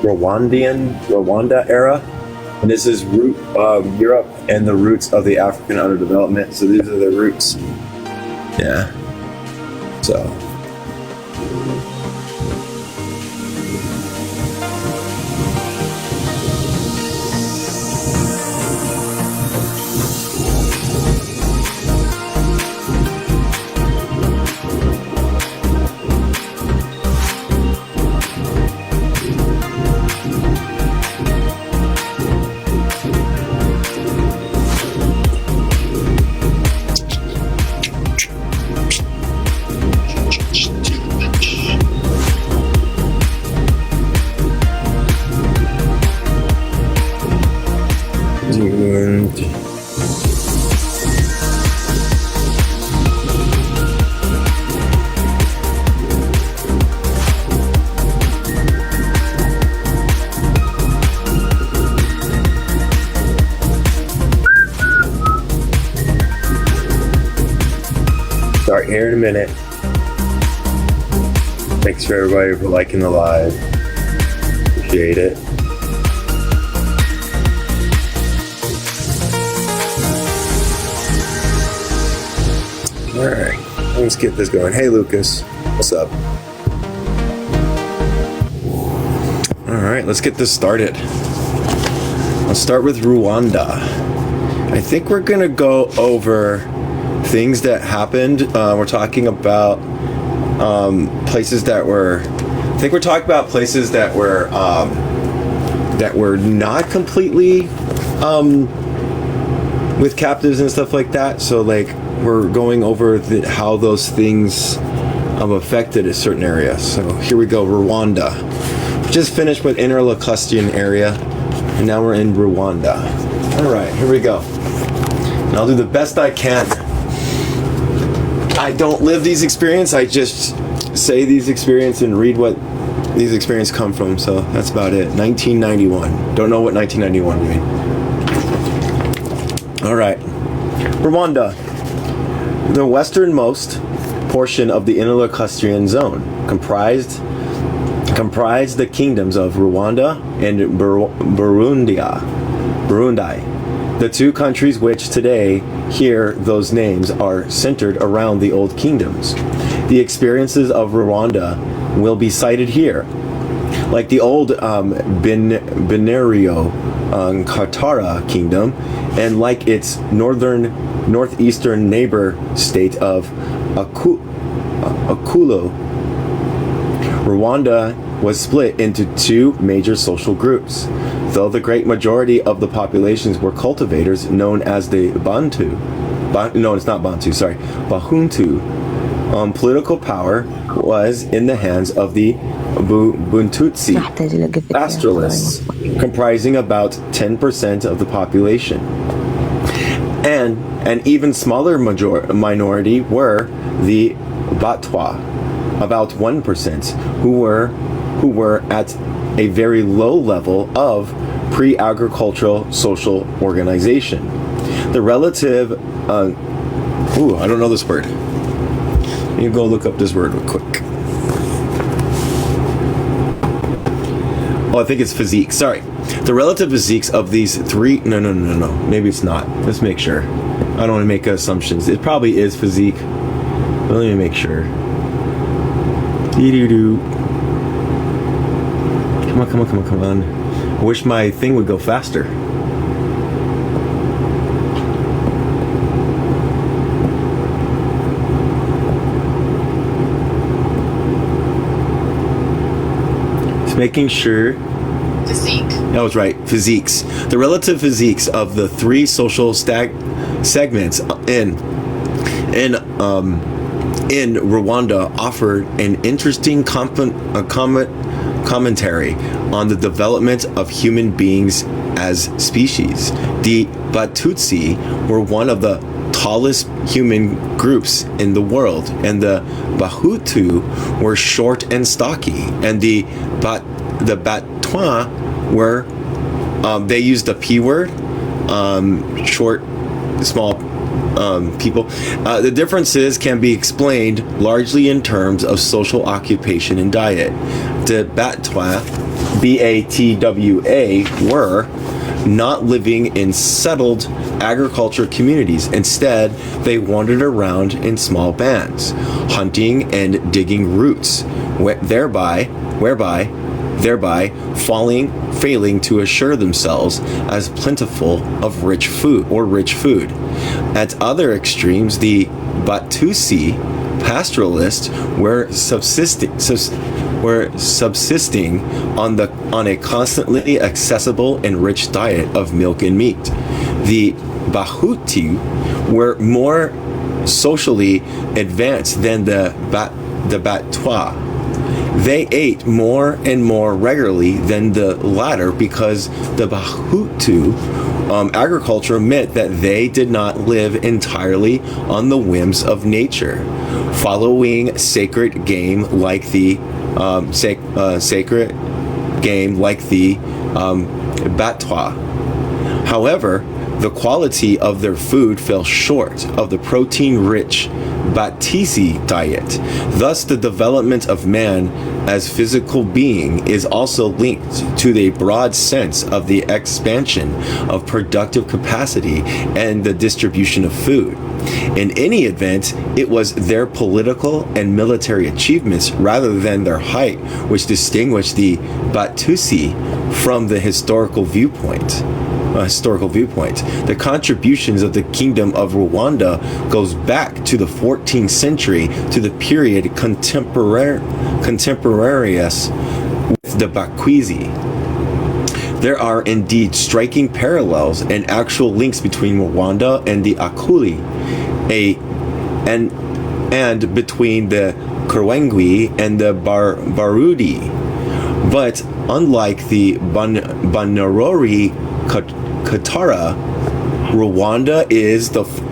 Rwanda era, and this is Europe and the roots of the African underdevelopment. So these are the roots. Yeah. So. Start here in a minute. Thanks for everybody for liking the live. Appreciate it. Alright, let's get this going. Hey Lucas, what's up? Alright, let's get this started. Let's start with Rwanda. I think we're gonna go over things that happened. We're talking about places that were. I think we're talking about places that were not completely with captives and stuff like that. So like we're going over how those things affected a certain area. So here we go. Rwanda. We just finished with Inner Lacustian area, and now we're in Rwanda. All right, here we go. And I'll do the best I can. I don't live these experiences, I just say these experiences and read what these experiences come from, so that's about it. 1991. Don't know what 1991 means. Alright. Rwanda. The westernmost portion of the Inner Lacustrian zone comprised the kingdoms of Rwanda and Burundi. The two countries which today hear those names are centered around the old kingdoms. The experiences of Rwanda will be cited here. Like the old Benario Katara kingdom, and like its northeastern neighbor state of Akulo, Rwanda was split into two major social groups. Though the great majority of the populations were cultivators known as the Bantu. No, it's not Bantu, sorry. Bahuntu. Political power was in the hands of the Buntutsi pastoralists, comprising about 10% of the population. And an even smaller minority were the Batwa, about 1%, who were at a very low level of pre-agricultural social organization. The relative, I don't know this word. You go look up this word real quick. Oh, I think it's physique. Sorry. The relative physiques of these three. No. Maybe it's not. Let's make sure. I don't want to make assumptions. It probably is physique. But let me make sure. Come on. I wish my thing would go faster. Just making sure. Physique. I was right. Physiques. The relative physiques of the three social segments in Rwanda offered an interesting commentary on the development of human beings as species. The Batutsi were one of the tallest human groups in the world, and the Bahutu were short and stocky, and the Batwa were they used the P word, short, small people. The differences can be explained largely in terms of social occupation and diet. The BATWA, were not living in settled agriculture communities. Instead, they wandered around in small bands, hunting and digging roots, thereby failing to assure themselves as plentiful of rich food. At other extremes, the Batusi pastoralists were subsisting on a constantly accessible and rich diet of milk and meat. The Bahutu were more socially advanced than the Batwa. They ate more and more regularly than the latter because the Bahutu agriculture meant that they did not live entirely on the whims of nature, following sacred game like the Batwa. However, the quality of their food fell short of the protein-rich Batisi diet. Thus, the development of man as physical being is also linked to the broad sense of the expansion of productive capacity and the distribution of food. In any event, it was their political and military achievements rather than their height which distinguished the Batusi from the historical viewpoint. The contributions of the Kingdom of Rwanda goes back to the 14th century, to the period contemporaneous with the Bakwizi. There are indeed striking parallels and actual links between Rwanda and the Akuli, and between the Kurwengwi and the Barudi. But unlike the Banarori Katara, Rwanda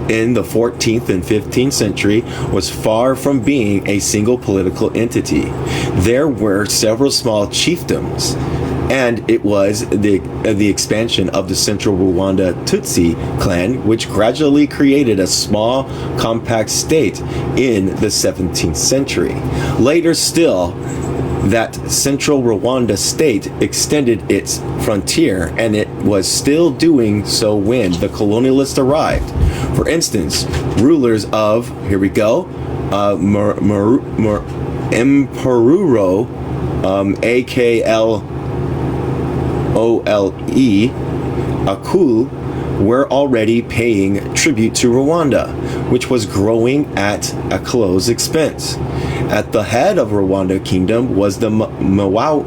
in the 14th and 15th century was far from being a single political entity. There were several small chiefdoms, and it was the expansion of the Central Rwanda Tutsi clan which gradually created a small, compact state in the 17th century. Later still, that Central Rwanda state extended its frontier, and it was still doing so when the colonialists arrived. For instance, rulers of, here we go, Emperuro, Aklole, Akul, were already paying tribute to Rwanda, which was growing at a close expense. At the head of Rwanda Kingdom was the Mawawim.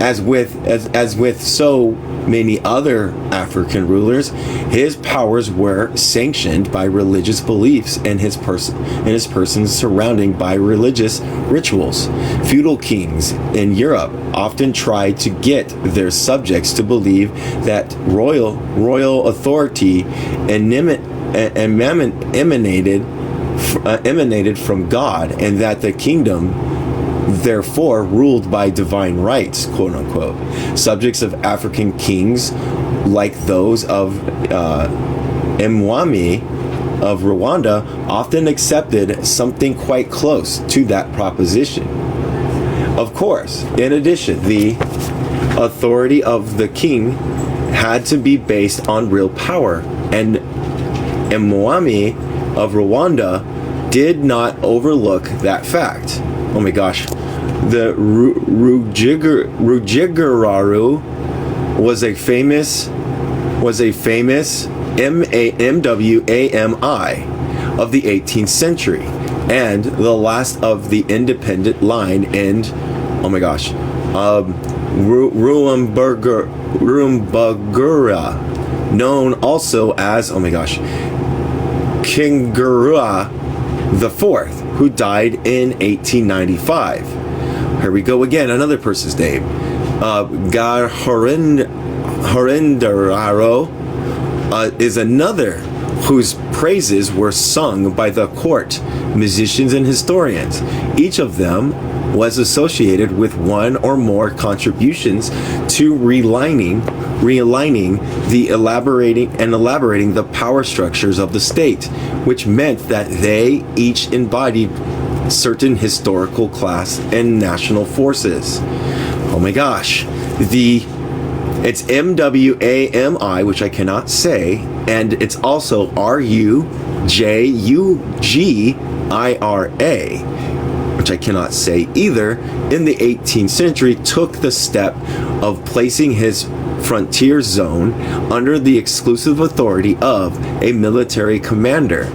As with so many other African rulers, his powers were sanctioned by religious beliefs and his person surrounded by religious rituals. Feudal kings in Europe often tried to get their subjects to believe that royal authority emanated from God, and that the kingdom therefore ruled by divine rights, quote unquote. Subjects of African kings, like those of Mwami of Rwanda, often accepted something quite close to that proposition. Of course, in addition, the authority of the king had to be based on real power, and Mwami of Rwanda did not overlook that fact. Oh my gosh. The Rugigararu was a famous MWAMI of the 18th century, and the last of the independent line in, oh my gosh, Rumbagura, known also as, oh my gosh, Kingurua the Fourth, who died in 1895. Here we go again, another person's name. Horindaro is another whose praises were sung by the court musicians and historians. Each of them was associated with one or more contributions to realigning the power structures of the state, which meant that they each embodied certain historical class and national forces. Oh my gosh. It's MWAMI, which I cannot say, and it's also RUJUGIRA, which I cannot say either, in the 18th century took the step of placing his frontier zone under the exclusive authority of a military commander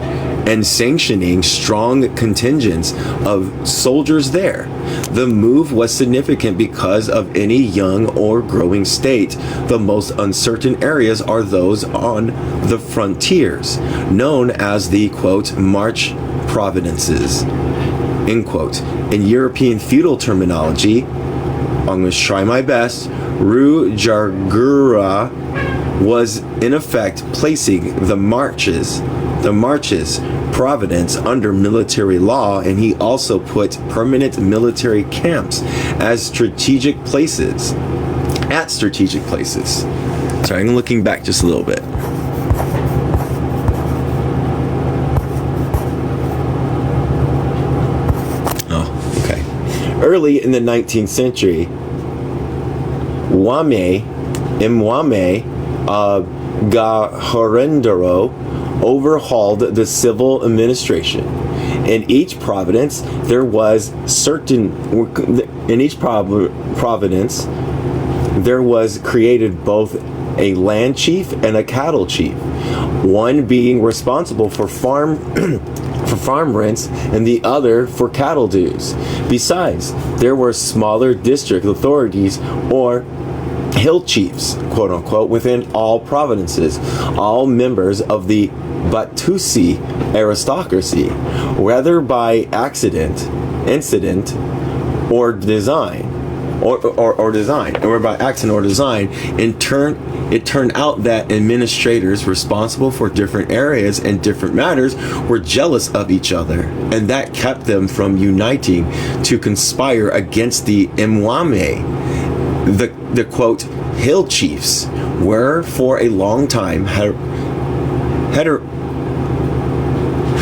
and sanctioning strong contingents of soldiers there. The move was significant because of any young or growing state. The most uncertain areas are those on the frontiers, known as the, quote, March provinces, end quote. In European feudal terminology, I'm going to try my best, Rujargura was in effect placing the marches province under military law, and he also put permanent military camps at strategic places. Sorry, I'm looking back just a little bit. Oh, okay. Early in the 19th century, Mwame Gahorendoro overhauled the civil administration. In each province, there was created both a land chief and a cattle chief, one being responsible for farm rents and the other for cattle dues. Besides, there were smaller district authorities or hill chiefs, quote unquote, within all provinces, all members of the Batusi aristocracy, whether by accident, incident, or design, it turned out that administrators responsible for different areas and different matters were jealous of each other, and that kept them from uniting to conspire against the Mwame. The quote, hill chiefs were for a long time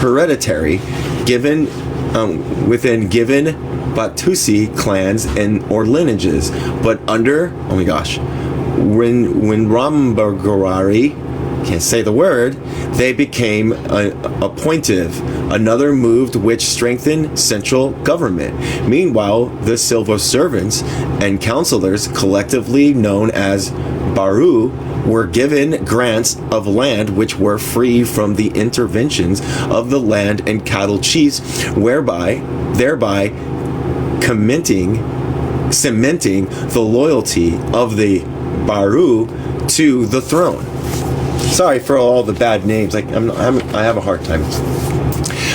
hereditary within given Batusi clans and or lineages, but under when Rambargarari, can't say the word, they became appointive, another move which strengthened central government. Meanwhile, the civil servants and councillors, collectively known as Baru, were given grants of land which were free from the interventions of the land and cattle chiefs, thereby cementing the loyalty of the Baru to the throne. Sorry for all the bad names. I have a hard time.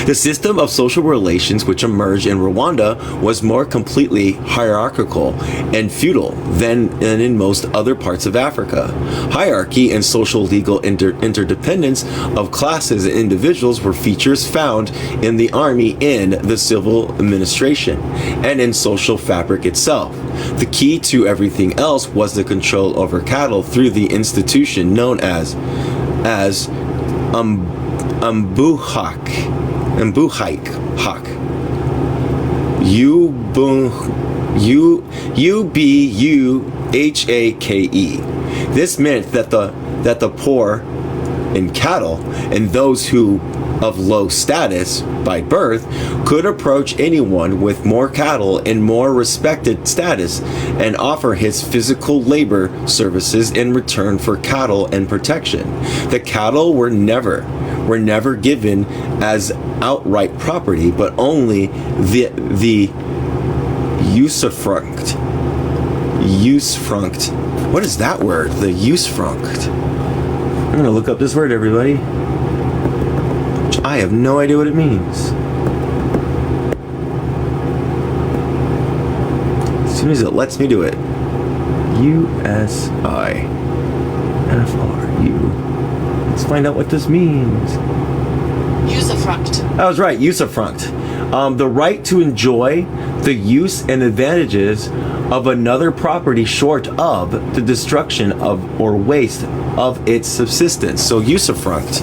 The system of social relations which emerged in Rwanda was more completely hierarchical and feudal than in most other parts of Africa. Hierarchy and social legal interdependence of classes and individuals were features found in the army, in the civil administration, and in social fabric itself. The key to everything else was the control over cattle through the institution known as Umbuhake. Ubuhake. This meant that the poor in cattle and those who of low status by birth could approach anyone with more cattle and more respected status and offer his physical labor services in return for cattle and protection. The cattle were never given as outright property, but only the usufruct. What is that word? The usufruct. I'm going to look up this word, everybody. I have no idea what it means. As soon as it lets me do it. USIFRU. Let's find out what this means. Usufruct. I was right, usufruct. The right to enjoy the use and advantages of another property short of the destruction of or waste of its subsistence. So usufruct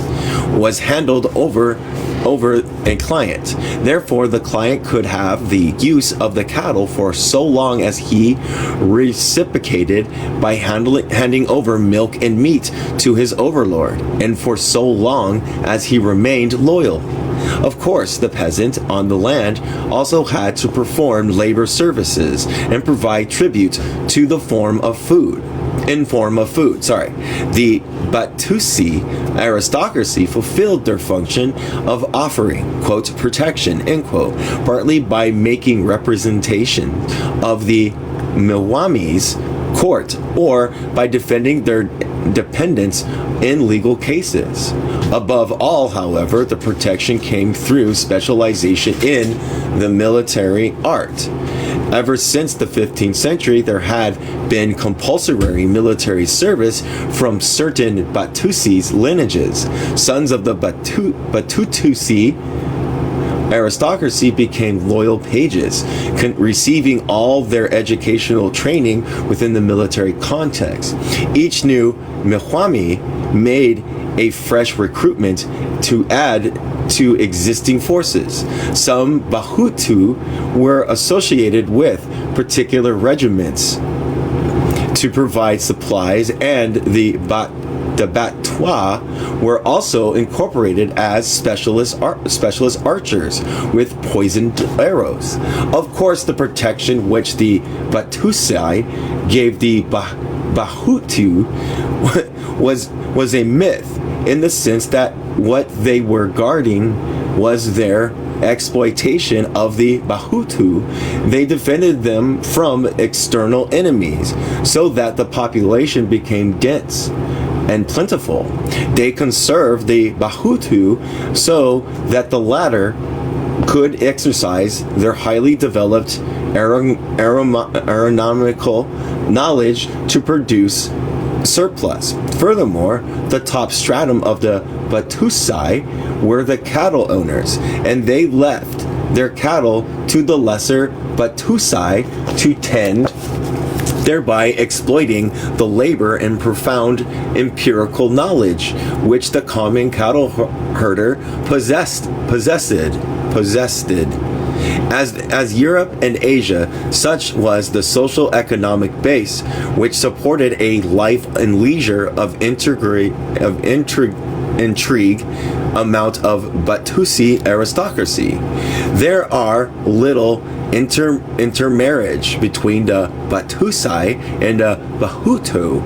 was handled over a client. Therefore, the client could have the use of the cattle for so long as he reciprocated by handing over milk and meat to his overlord, and for so long as he remained loyal. Of course, the peasant on the land also had to perform labor services and provide tribute to the form of food. The Batusi aristocracy fulfilled their function of offering, quote, protection, end quote, partly by making representation of the Mwami's court or by defending their dependents in legal cases. Above all, however, the protection came through specialization in the military art. Ever since the 15th century, there had been compulsory military service from certain Batusi's lineages. Sons of the Batusi aristocracy became loyal pages, receiving all their educational training within the military context. Each new Mwami made a fresh recruitment to add to existing forces. Some Bahutu were associated with particular regiments to provide supplies, and the Batwa were also incorporated as specialist archers with poisoned arrows. Of course, the protection which the Batusai gave the Bahutu was a myth, in the sense that what they were guarding was their exploitation of the Bahutu. They defended them from external enemies so that the population became dense and plentiful. They conserved the Bahutu so that the latter could exercise their highly developed aeronautical knowledge to produce surplus. Furthermore, the top stratum of the Batusai were the cattle owners, and they left their cattle to the lesser Batusai to tend, thereby exploiting the labor and profound empirical knowledge which the common cattle herder possessed. As Europe and Asia, such was the social economic base which supported a life and leisure of intrigue amount of Batusi aristocracy. There are little intermarriage between the Batusai and the Bahutu,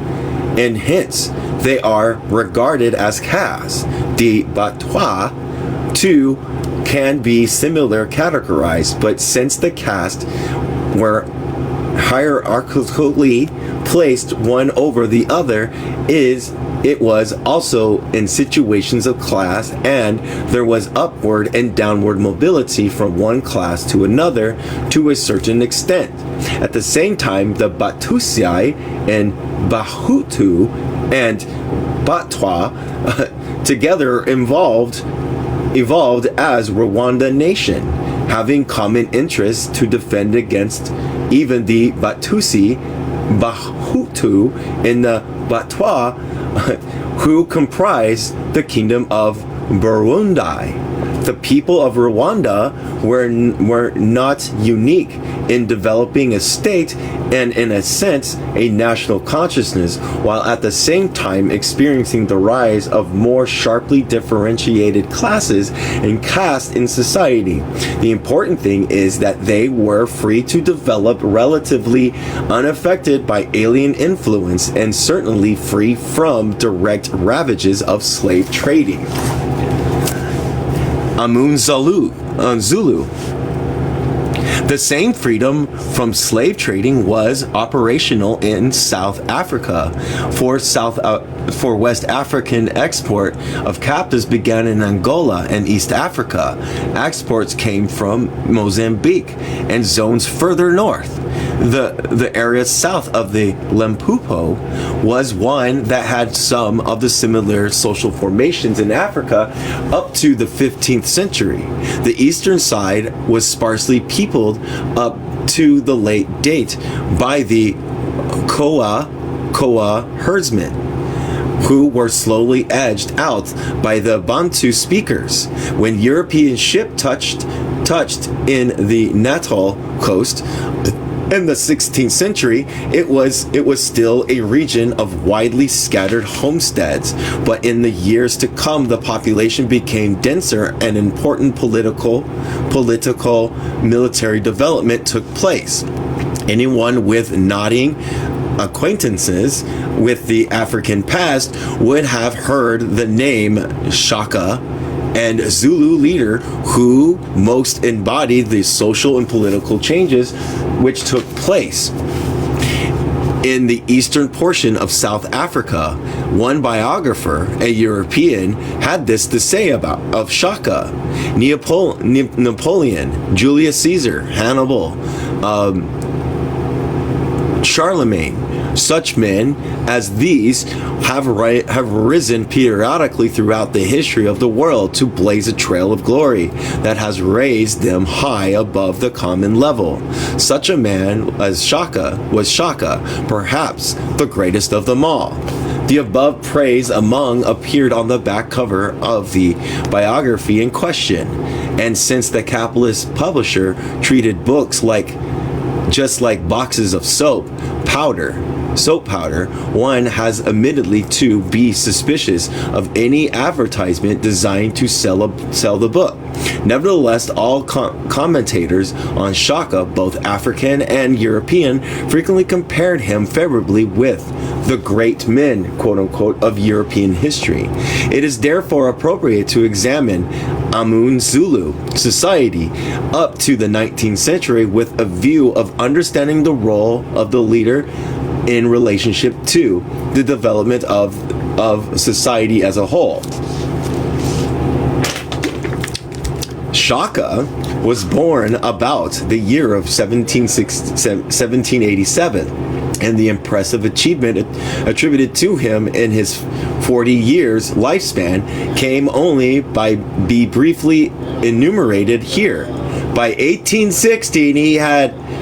and hence they are regarded as castes. The Batwa, too, can be similar categorized, but since the caste were hierarchically placed one over the other, it was also in situations of class, and there was upward and downward mobility from one class to another to a certain extent. At the same time, the Batusai and Bahutu and Batwa together evolved as Rwanda nation, having common interests to defend against even the Batusi, Bahutu, and the Batwa, who comprise the kingdom of Burundi. The people of Rwanda were not unique in developing a state and, in a sense, a national consciousness, while at the same time experiencing the rise of more sharply differentiated classes and castes in society. The important thing is that they were free to develop relatively unaffected by alien influence, and certainly free from direct ravages of slave trading. Amun Zulu. The same freedom from slave trading was operational in South Africa. For West African export of captives began in Angola and East Africa. Exports came from Mozambique and zones further north. The area south of the Limpopo was one that had some of the similar social formations in Africa up to the 15th century. The eastern side was sparsely peopled up to the late date by the Koa herdsmen, who were slowly edged out by the Bantu speakers. When European ship touched in the Natal coast in the 16th century, it was still a region of widely scattered homesteads. But in the years to come, the population became denser and important political military development took place. Anyone with nodding acquaintances with the African past would have heard the name Shaka, and Zulu leader who most embodied the social and political changes which took place in the eastern portion of South Africa. One biographer, a European, had this to say of Shaka: Napoleon, Julius Caesar, Hannibal, Charlemagne. Such men as these have risen periodically throughout the history of the world to blaze a trail of glory that has raised them high above the common level. Such a man as Shaka was Shaka, perhaps the greatest of them all. The above praise among appeared on the back cover of the biography in question, and since the capitalist publisher treated books just like boxes of soap powder, one has admittedly to be suspicious of any advertisement designed to sell the book. Nevertheless, all commentators on Shaka, both African and European, frequently compared him favorably with the great men, quote unquote, of European history. It is therefore appropriate to examine Amun Zulu society up to the 19th century with a view of understanding the role of the leader in relationship to the development of society as a whole. Shaka was born about the year of 1787, and the impressive achievement attributed to him in his 40 years lifespan can only be briefly enumerated here. By 1816,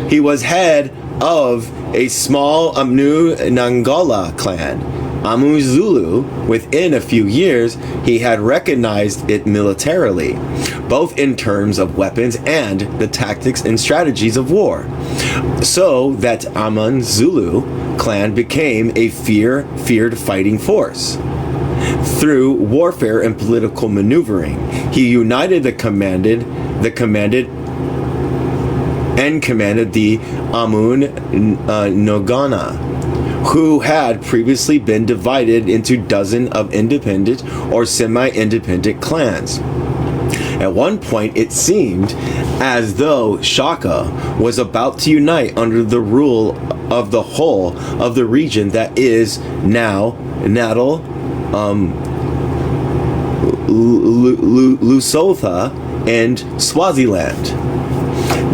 he was head of a small Amnu Nangola clan, Amu Zulu. Within a few years, he had recognized it militarily, both in terms of weapons and the tactics and strategies of war, so that Amun Zulu clan became a feared fighting force. Through warfare and political maneuvering, he united the commanded the Amun Nogana, who had previously been divided into dozens of independent or semi-independent clans. At one point, it seemed as though Shaka was about to unite under the rule of the whole of the region that is now Natal, Lesotho, and Swaziland.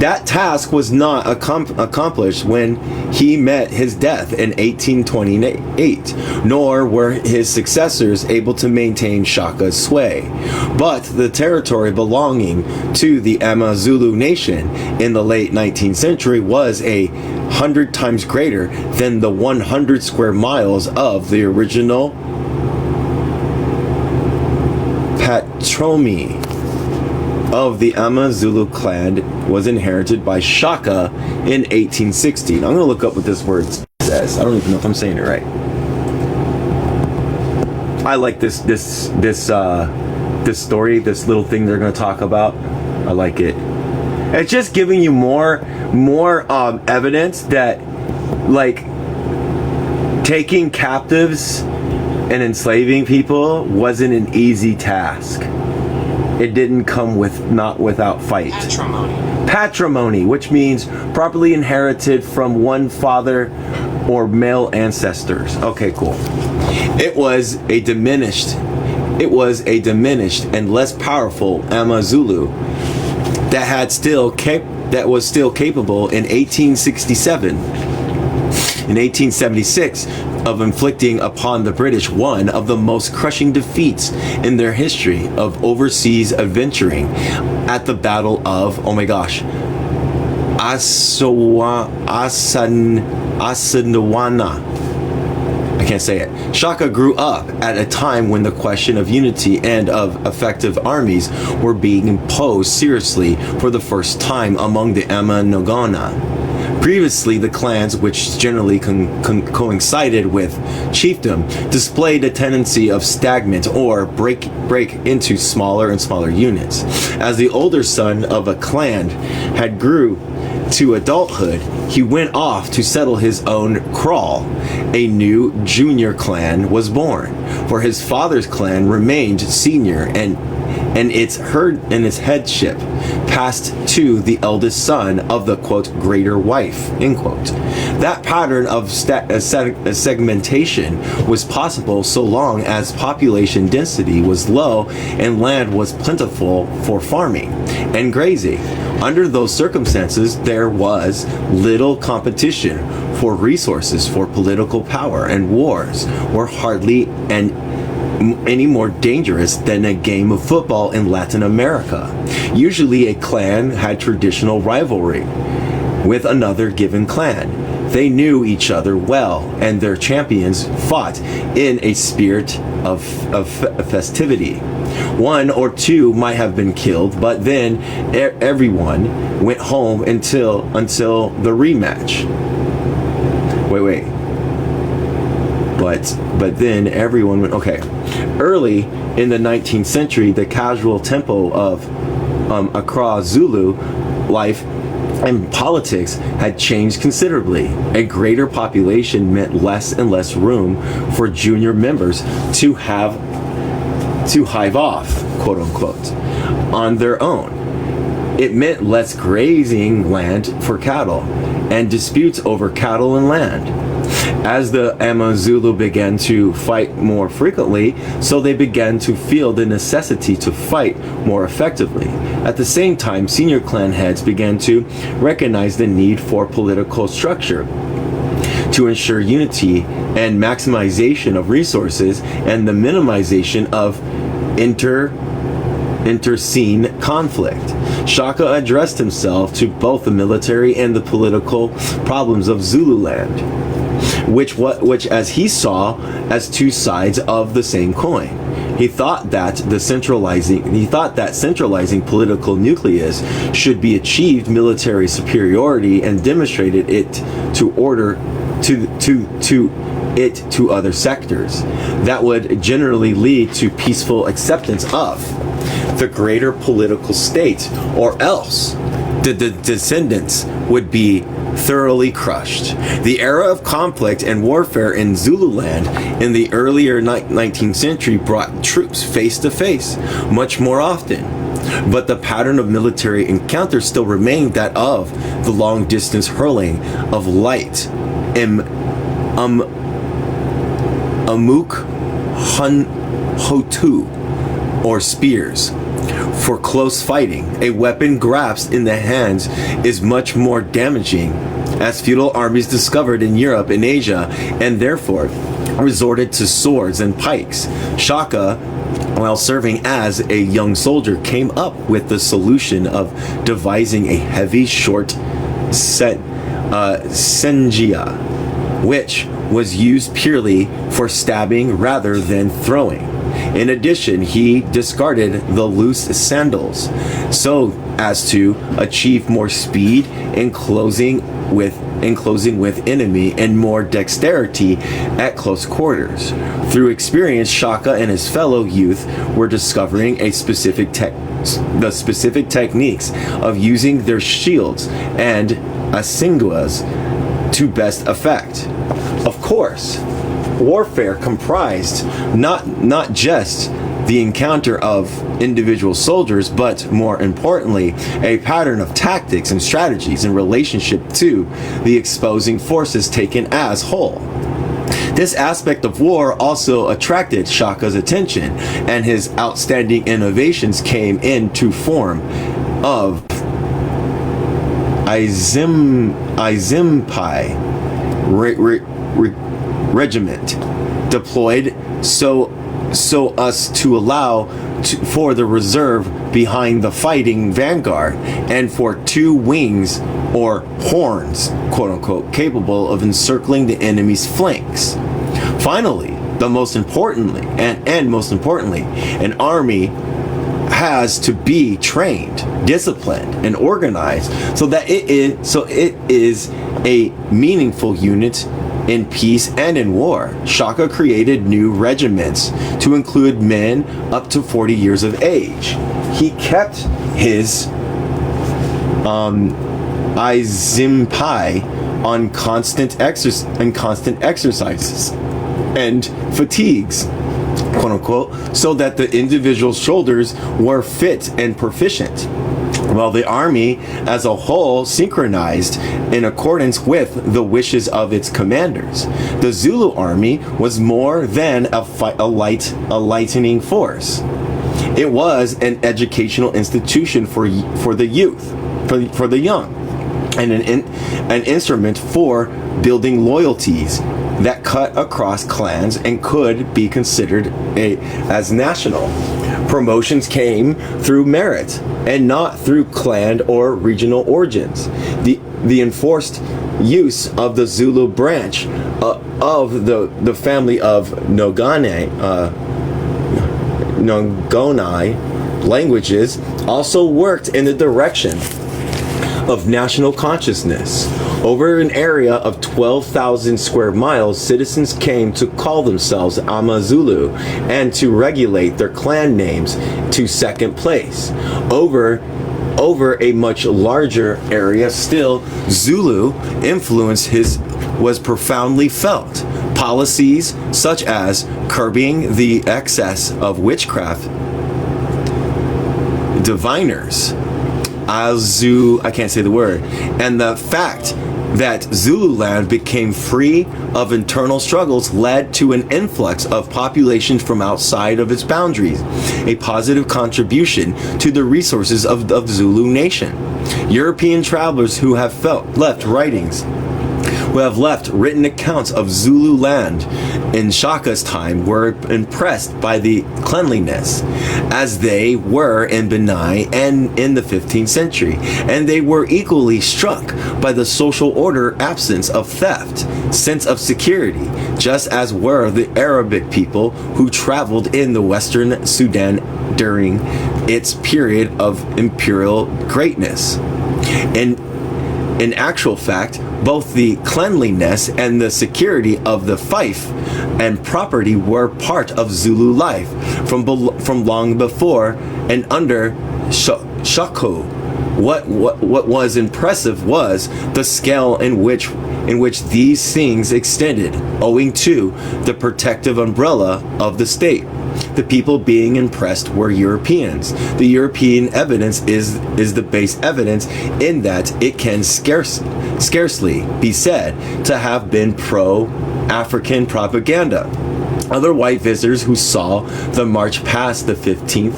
That task was not accomplished when he met his death in 1828, nor were his successors able to maintain Shaka's sway. But the territory belonging to the Amazulu nation in the late 19th century was 100 times greater than the 100 square miles of the original patronymic of the Amazulu clan was inherited by Shaka in 1816. I'm going to look up what this word says. I don't even know if I'm saying it right. I like this story, this little thing they're going to talk about. I like it. It's just giving you more evidence that, like, taking captives and enslaving people wasn't an easy task. It didn't come not without fight. Patrimony, which means properly inherited from one father or male ancestors. Okay, cool. It was a diminished and less powerful Amazulu that had still that was still capable in 1867. In 1876, of inflicting upon the British one of the most crushing defeats in their history of overseas adventuring at the Battle of, oh my gosh, Asanawana. I can't say it. Shaka grew up at a time when the question of unity and of effective armies were being posed seriously for the first time among the Amanogona. Previously, the clans, which generally coincided with chiefdom, displayed a tendency of stagnate or break into smaller and smaller units. As the older son of a clan had grew to adulthood, he went off to settle his own kraal. A new junior clan was born, for his father's clan remained senior, and its headship passed to the eldest son of the quote greater wife end quote. That pattern of segmentation was possible so long as population density was low and land was plentiful for farming and grazing. Under those circumstances, there was little competition for resources, for political power, and wars were hardly any more dangerous than a game of football in Latin America. Usually a clan had traditional rivalry with another given clan. They knew each other well, and their champions fought in a spirit of festivity. One or two might have been killed, but then everyone went home until the rematch. Wait. But then everyone went, okay. Early in the 19th century, the casual tempo of Accra Zulu life and politics had changed considerably. A greater population meant less and less room for junior members to hive off, quote unquote, on their own. It meant less grazing land for cattle and disputes over cattle and land. As the Amazulu began to fight more frequently, so they began to feel the necessity to fight more effectively. At the same time, senior clan heads began to recognize the need for political structure to ensure unity and maximization of resources and the minimization of inter-scene conflict. Shaka addressed himself to both the military and the political problems of Zululand, which as he saw as two sides of the same coin. He thought that centralizing political nucleus should be achieved military superiority and demonstrated it to other sectors. That would generally lead to peaceful acceptance of the greater political state, or else the descendants would be thoroughly crushed. The era of conflict and warfare in Zululand in the earlier 19th century brought troops face to face much more often. But the pattern of military encounters still remained that of the long distance hurling of light amuk hotu, or spears. For close fighting, a weapon grasped in the hands is much more damaging, as feudal armies discovered in Europe and Asia, and therefore resorted to swords and pikes. Shaka, while serving as a young soldier, came up with the solution of devising a heavy, short senjia, which was used purely for stabbing rather than throwing. In addition, he discarded the loose sandals so as to achieve more speed in closing with enemy and more dexterity at close quarters. Through experience, Shaka and his fellow youth were discovering the specific techniques of using their shields and asingwas to best effect. Of course, warfare comprised not just the encounter of individual soldiers, but more importantly, a pattern of tactics and strategies in relationship to the exposing forces taken as whole. This aspect of war also attracted Shaka's attention, and his outstanding innovations came into form of Izimpai regiment deployed so as to allow for the reserve behind the fighting vanguard and for two wings or horns, quote unquote, capable of encircling the enemy's flanks. Finally, most importantly, an army has to be trained, disciplined, and organized so that it is a meaningful unit in peace and in war. Shaka created new regiments to include men up to 40 years of age. He kept his Izimpai on constant exercises and fatigues, quote unquote, so that the individual shoulders were fit and proficient, while the army as a whole synchronized in accordance with the wishes of its commanders. The Zulu army was more than a lightning force. It was an educational institution for the youth, for the young, and an instrument for building loyalties that cut across clans and could be considered as national. Promotions came through merit and not through clan or regional origins. The enforced use of the Zulu branch of the family of Nogonai languages also worked in the direction of national consciousness. Over an area of 12,000 square miles, citizens came to call themselves Amazulu and to regulate their clan names to second place. Over a much larger area still, Zulu influence was profoundly felt. Policies such as curbing the excess of witchcraft, diviners, I can't say the word, and the fact that Zululand became free of internal struggles led to an influx of population from outside of its boundaries, a positive contribution to the resources of the Zulu nation. European travelers who have left written accounts of Zulu land in Shaka's time were impressed by the cleanliness, as they were in Benin and in the 15th century, and they were equally struck by the social order, absence of theft, sense of security, just as were the Arabic people who traveled in the Western Sudan during its period of imperial greatness. In actual fact, both the cleanliness and the security of the fief and property were part of Zulu life from long before and under Shako. What was impressive was the scale in which these things extended, owing to the protective umbrella of the state. The people being impressed were Europeans. The European evidence is the base evidence in that it can scarcely be said to have been pro-African propaganda. Other white visitors who saw the march past the 15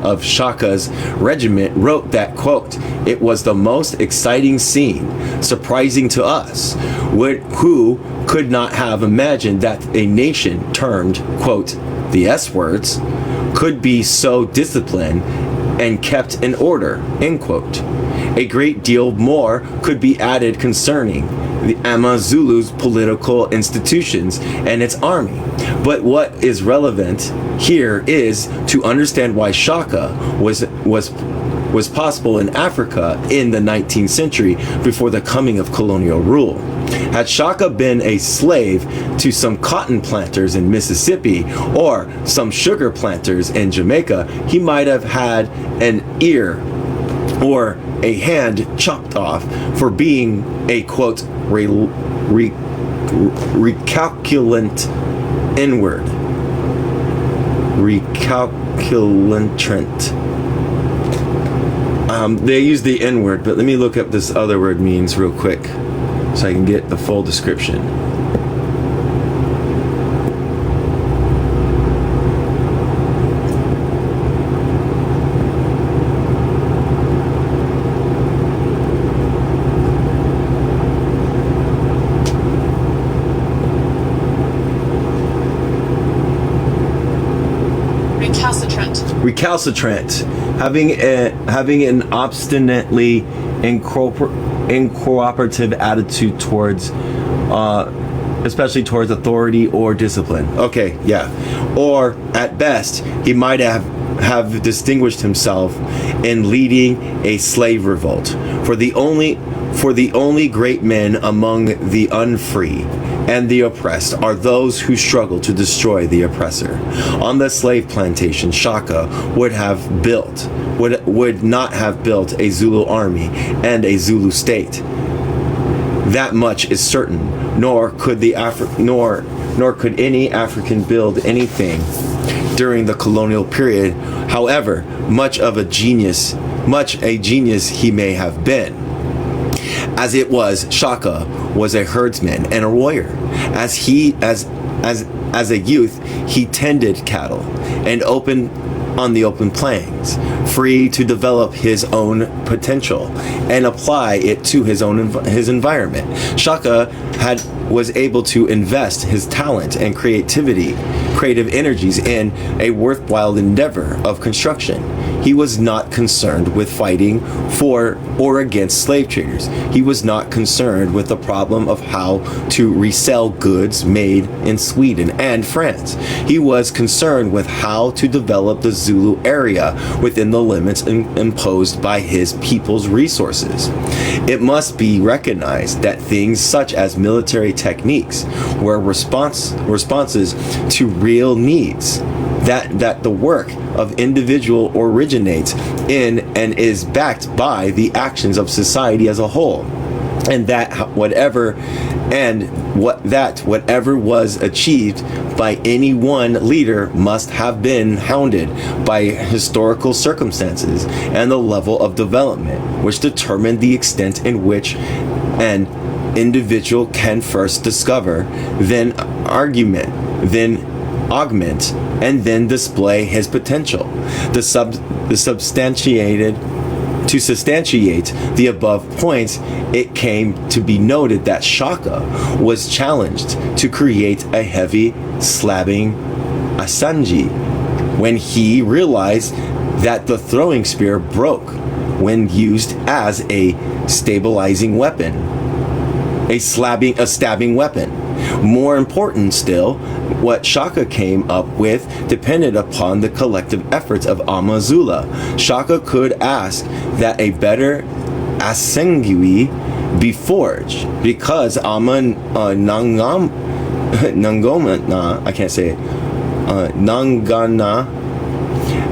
of Shaka's regiment wrote that, quote, "It was the most exciting scene, surprising to us, who could not have imagined that a nation termed, quote, the S words, could be so disciplined and kept in order," end quote. A great deal more could be added concerning the Amazulu's political institutions and its army. But what is relevant here is to understand why Shaka was possible in Africa in the 19th century before the coming of colonial rule. Had Shaka been a slave to some cotton planters in Mississippi or some sugar planters in Jamaica, he might have had an ear or a hand chopped off for being a, quote, recalculant inward. Recalculantrant. They use the N-word, but let me look up this other word means real quick so I can get the full description. recalcitrant, having an obstinately incooperative attitude towards, especially towards authority or discipline. Okay, yeah. Or at best, he might have distinguished himself in leading a slave revolt. For the only great men among the unfree and the oppressed are those who struggle to destroy the oppressor. On the slave plantation, Shaka would not have built a Zulu army and a Zulu state. That much is certain. Nor could any African build anything during the colonial period, however much a genius he may have been. As it was, Shaka was a herdsman and a warrior. As a youth, he tended cattle and on the open plains, free to develop his own potential and apply it to his environment. Shaka was able to invest his talent and creative energies in a worthwhile endeavor of construction. He was not concerned with fighting for or against slave traders. He was not concerned with the problem of how to resell goods made in Sweden and France. He was concerned with how to develop the Zulu area within the limits imposed by his people's resources. It must be recognized that things such as military techniques were responses to real needs, that the work of individual originates in and is backed by the actions of society as a whole, and that whatever was achieved by any one leader must have been hounded by historical circumstances and the level of development which determine the extent in which an individual can first discover, then augment, and then display his potential. To substantiate the above points, it came to be noted that Shaka was challenged to create a heavy slabbing asanji when he realized that the throwing spear broke when used as a stabilizing weapon, a stabbing weapon. More important still, what Shaka came up with depended upon the collective efforts of Amazulu. Shaka could ask that a better asengui be forged because Nangana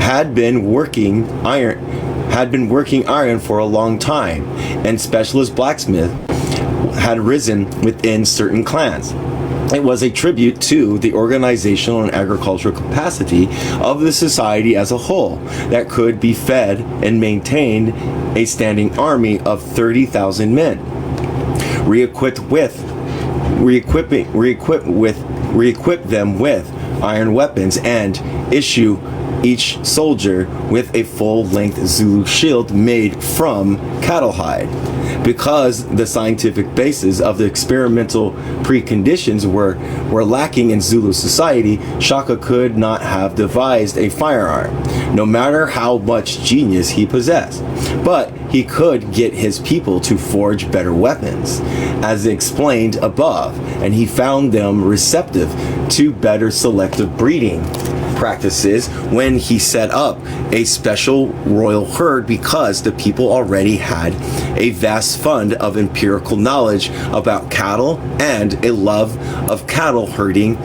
had been working iron for a long time, and specialist blacksmith had risen within certain clans. It was a tribute to the organizational and agricultural capacity of the society as a whole that could be fed and maintained a standing army of 30,000 men, re-equip them with iron weapons, and issue each soldier with a full-length Zulu shield made from cattle hide. Because the scientific basis of the experimental preconditions were lacking in Zulu society, Shaka could not have devised a firearm, no matter how much genius he possessed. But he could get his people to forge better weapons, as explained above, and he found them receptive to better selective breeding practices when he set up a special royal herd, because the people already had a vast fund of empirical knowledge about cattle and a love of cattle herding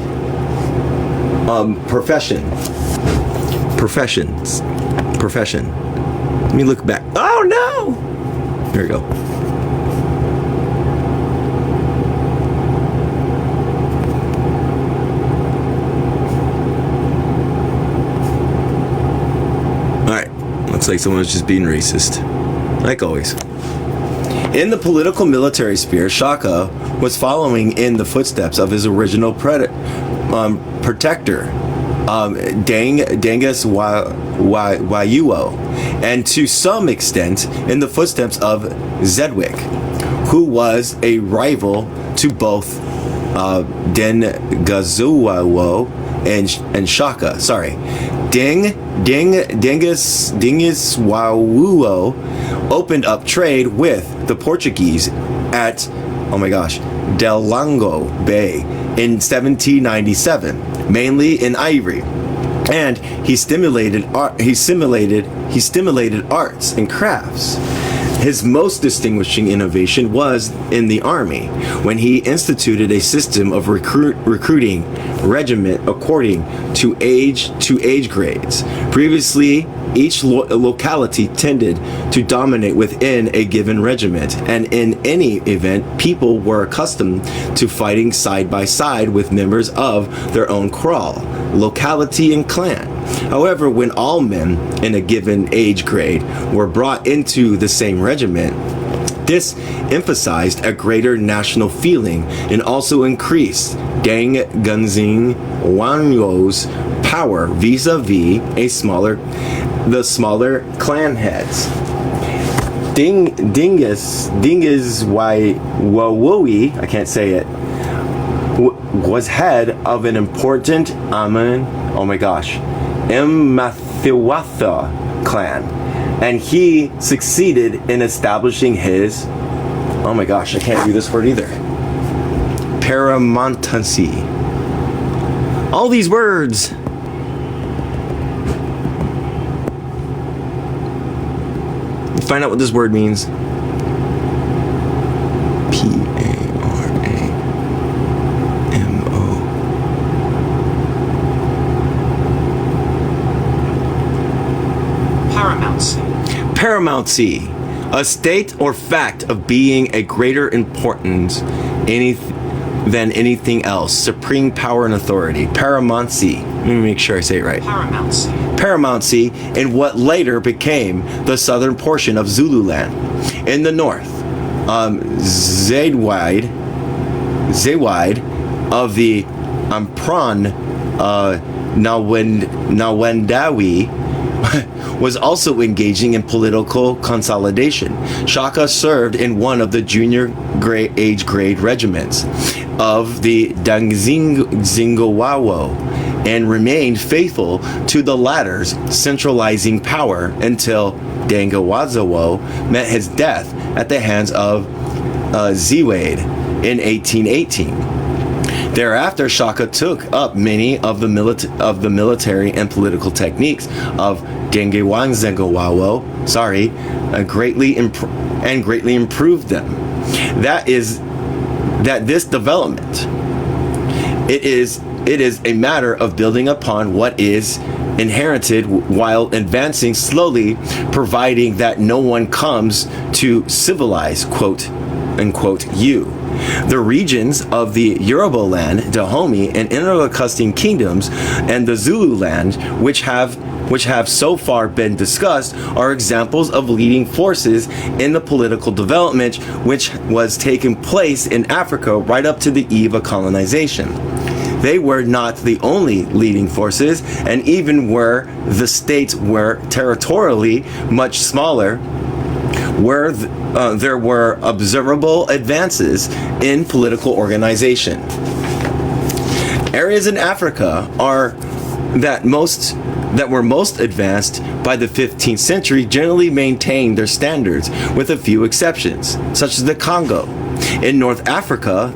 profession. Let me look back. Oh no! There we go. Looks like someone was just being racist, like always. In the political military sphere, Shaka was following in the footsteps of his original protector, Dangus Wayuo, and to some extent in the footsteps of Zedwick, who was a rival to both Dengazuwawo and Shaka. Dingus Wawuo opened up trade with the Portuguese at, oh my gosh, Delango Bay in 1797, mainly in ivory. And he stimulated arts and crafts. His most distinguishing innovation was in the army, when he instituted a system of recruiting regiment according to age grades. Previously, each locality tended to dominate within a given regiment, and in any event, people were accustomed to fighting side by side with members of their own kraal, locality, and clan. However, when all men in a given age grade were brought into the same regiment, this emphasized a greater national feeling and also increased Dang Gunzing Wanyo's power vis-a-vis the smaller clan heads. Dingus Wawoi, I can't say it, was head of an important Mmathiwatha clan, and he succeeded in establishing his, oh my gosh, I can't do this word either, paramountcy. All these words. Find out what this word means. P-A-R-A-M-O. Paramountcy, a state or fact of being a greater importance than anything else, supreme power and authority. Paramountcy. Let me make sure I say it right. Paramountcy in what later became the southern portion of Zululand. In the north, Zaydwide of the Ampron Nawendawi was also engaging in political consolidation. Shaka served in one of the junior age grade regiments of the Dangzingowawo and remained faithful to the latter's centralizing power until Dangawazawo met his death at the hands of Ziwade in 1818. Thereafter, Shaka took up many of the military and political techniques of Dangawanzengowawo, greatly improved them. That this development, it is a matter of building upon what is inherited while advancing slowly, providing that no one comes to civilize, quote unquote, you. The regions of the Yoruba land, Dahomey, and Inter-Lacustian kingdoms, and the Zulu land, which have so far been discussed, are examples of leading forces in the political development which was taking place in Africa right up to the eve of colonization. They were not the only leading forces, and even where the states were territorially much smaller, where there were observable advances in political organization. Areas in Africa that were most advanced by the 15th century generally maintained their standards, with a few exceptions, such as the Congo. In North Africa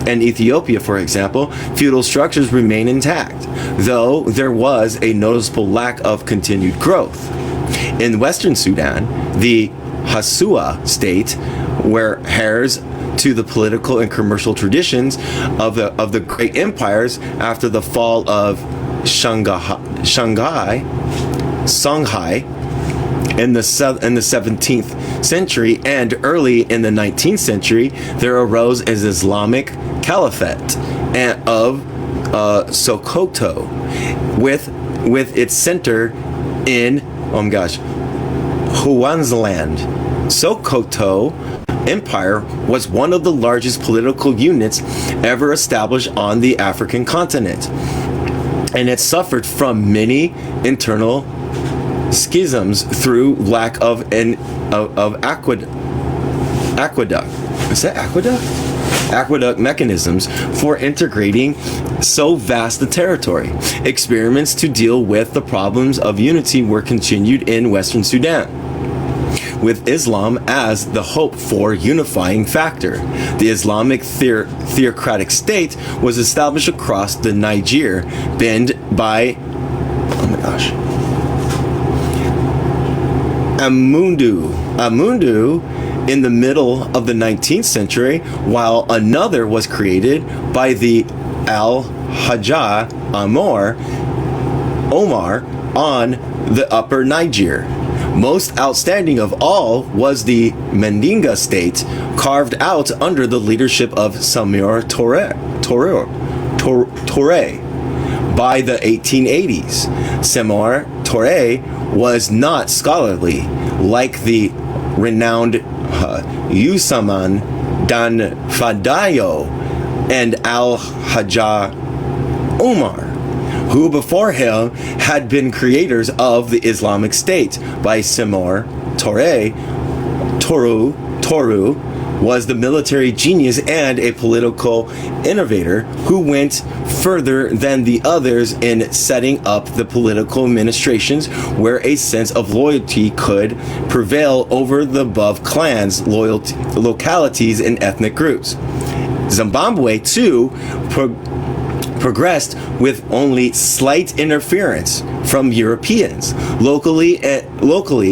and Ethiopia, for example, feudal structures remain intact, though there was a noticeable lack of continued growth. In Western Sudan, the Hasua state, where heirs to the political and commercial traditions of the great empires after the fall of Songhai in the 17th century and early in the 19th century, there arose an Islamic caliphate of Sokoto, with its center in Huansland. Sokoto Empire was one of the largest political units ever established on the African continent, and it suffered from many internal schisms through lack of aqueduct. Is that aqueduct? aqueduct mechanisms for integrating so vast a territory. Experiments to deal with the problems of unity were continued in Western Sudan, with Islam as the hope for unifying factor. The Islamic theocratic state was established across the Niger bend by, Amundu in the middle of the 19th century, while another was created by the Al-Hajjah Omar on the upper Niger. Most outstanding of all was the Mendinga state, carved out under the leadership of Samir Touré by the 1880s. Samir Touré was not scholarly like the renowned Usaman Dan Fadayo and Al-Hajjah Omar, who before him had been creators of the Islamic State. By Samir Touré, Toru was the military genius and a political innovator who went further than the others in setting up the political administrations where a sense of loyalty could prevail over the above clans, localities, and ethnic groups. Zimbabwe, too, progressed with only slight interference from Europeans. Locally,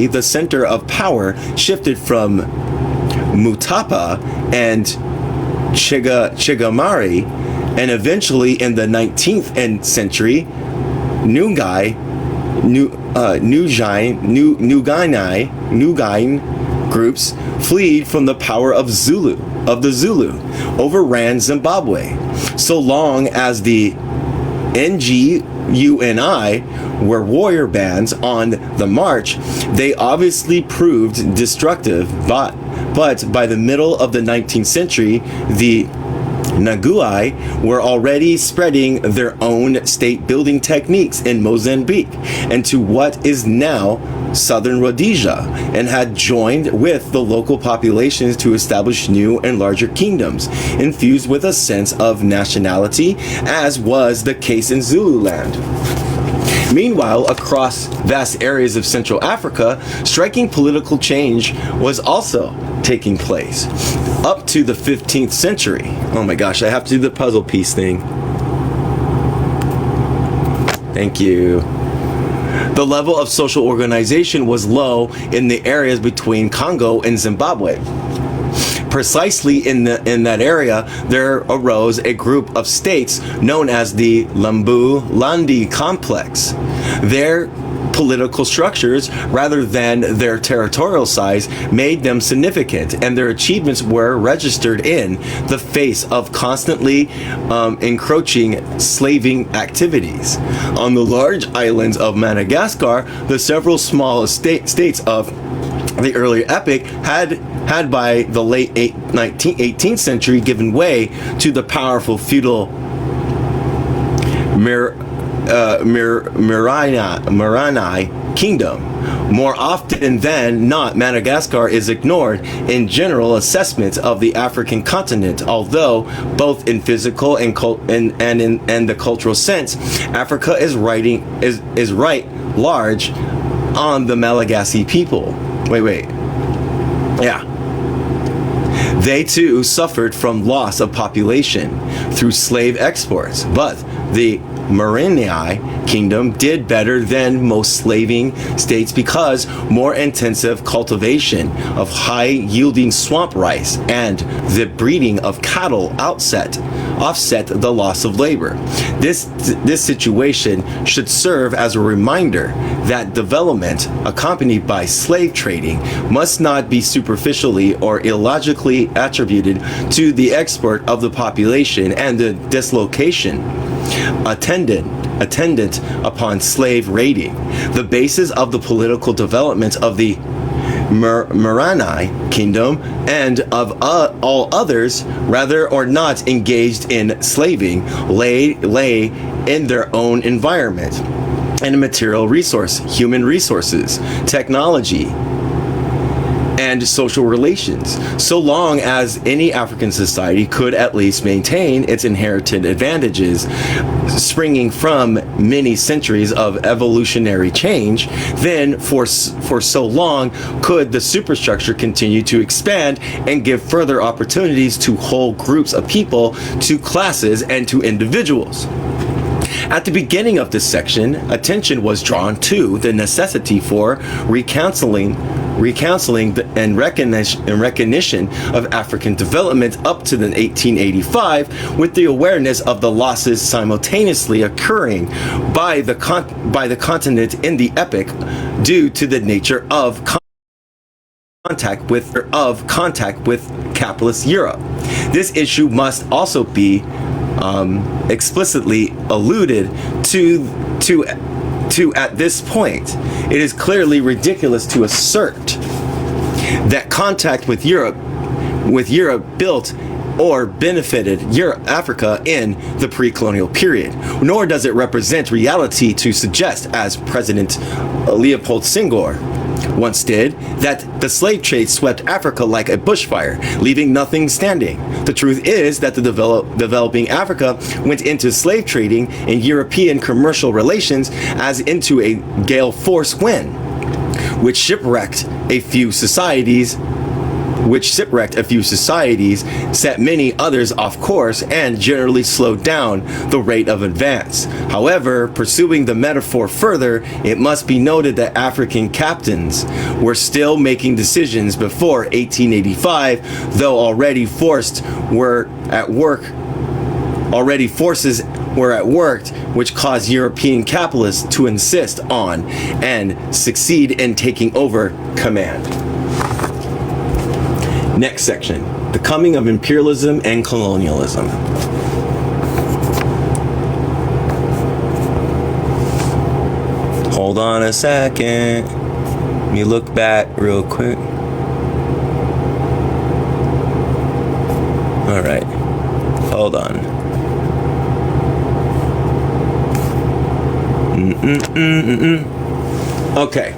the center of power shifted from Mutapa and Chigamari, and eventually in the 19th century, Nugain groups fled from the power of the Zulu, overran Zimbabwe. So long as the NGUNI were warrior bands on the march, they obviously proved destructive, but by the middle of the 19th century, the Nguni were already spreading their own state-building techniques in Mozambique and to what is now southern Rhodesia, and had joined with the local populations to establish new and larger kingdoms, infused with a sense of nationality, as was the case in Zululand. Meanwhile, across vast areas of Central Africa, striking political change was also taking place. Up to the 15th century. Oh my gosh, I have to do the puzzle piece thing. Thank you. The level of social organization was low in the areas between Congo and Zimbabwe. Precisely in that area, there arose a group of states known as the Lambu-Landi complex. Their political structures, rather than their territorial size, made them significant, and their achievements were registered in the face of constantly encroaching slaving activities. On the large islands of Madagascar, the several small states of the earlier epoch had by the late 18th century given way to the powerful feudal Maranai kingdom. More often than not, Madagascar is ignored in general assessments of the African continent, although both in physical and in the cultural sense, Africa is right large on the Malagasy people. They too suffered from loss of population through slave exports, but the Maranai kingdom did better than most slaving states because more intensive cultivation of high-yielding swamp rice and the breeding of cattle offset the loss of labor. This situation should serve as a reminder that development accompanied by slave trading must not be superficially or illogically attributed to the export of the population and the dislocation attendant upon slave raiding. The basis of the political development of the Maranai kingdom and of all others, rather or not engaged in slaving, lay in their own environment and material resource, human resources, technology, and and social relations, so long as any African society could at least maintain its inherited advantages springing from many centuries of evolutionary change, then for so long could the superstructure continue to expand and give further opportunities to whole groups of people, to classes, and to individuals. At the beginning of this section, attention was drawn to the necessity for recounseling and recognition of African development up to the 1885, with the awareness of the losses simultaneously occurring by the continent in the epoch due to the nature of contact with capitalist Europe. This issue must also be explicitly alluded to at this point. It is clearly ridiculous to assert that contact with Europe built or benefited Africa in the pre-colonial period, nor does it represent reality to suggest, as President Leopold Senghor once did, that the slave trade swept Africa like a bushfire, leaving nothing standing. The truth is that the developing Africa went into slave trading and European commercial relations as into a gale force wind, which shipwrecked a few societies, set many others off course, and generally slowed down the rate of advance. However, pursuing the metaphor further, it must be noted that African captains were still making decisions before 1885, though forces were at work, which caused European capitalists to insist on and succeed in taking over command. Next section, the coming of imperialism and colonialism. Hold on a second. Let me look back real quick. All right, hold on. Okay.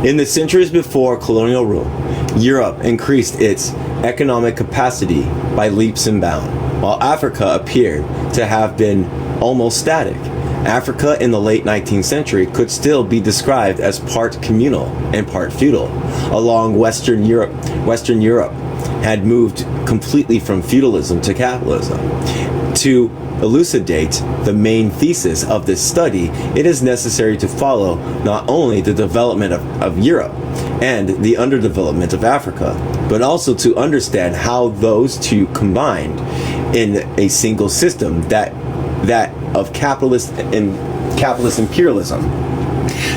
In the centuries before colonial rule, Europe increased its economic capacity by leaps and bounds, while Africa appeared to have been almost static. Africa in the late 19th century could still be described as part communal and part feudal. Western Europe had moved completely from feudalism to capitalism. To elucidate the main thesis of this study, it is necessary to follow not only the development of Europe and the underdevelopment of Africa, but also to understand how those two combined in a single system, that of capitalist imperialism.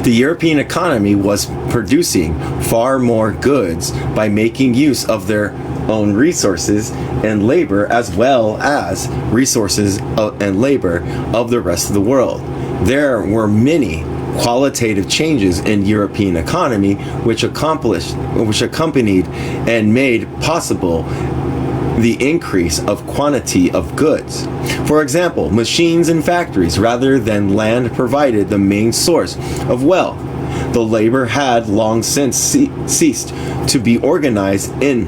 The European economy was producing far more goods by making use of their own resources and labor, as well as resources and labor of the rest of the world. There were many qualitative changes in European economy which accompanied and made possible the increase of quantity of goods. For example, machines and factories rather than land provided the main source of wealth. The labor had long since ceased to be organized in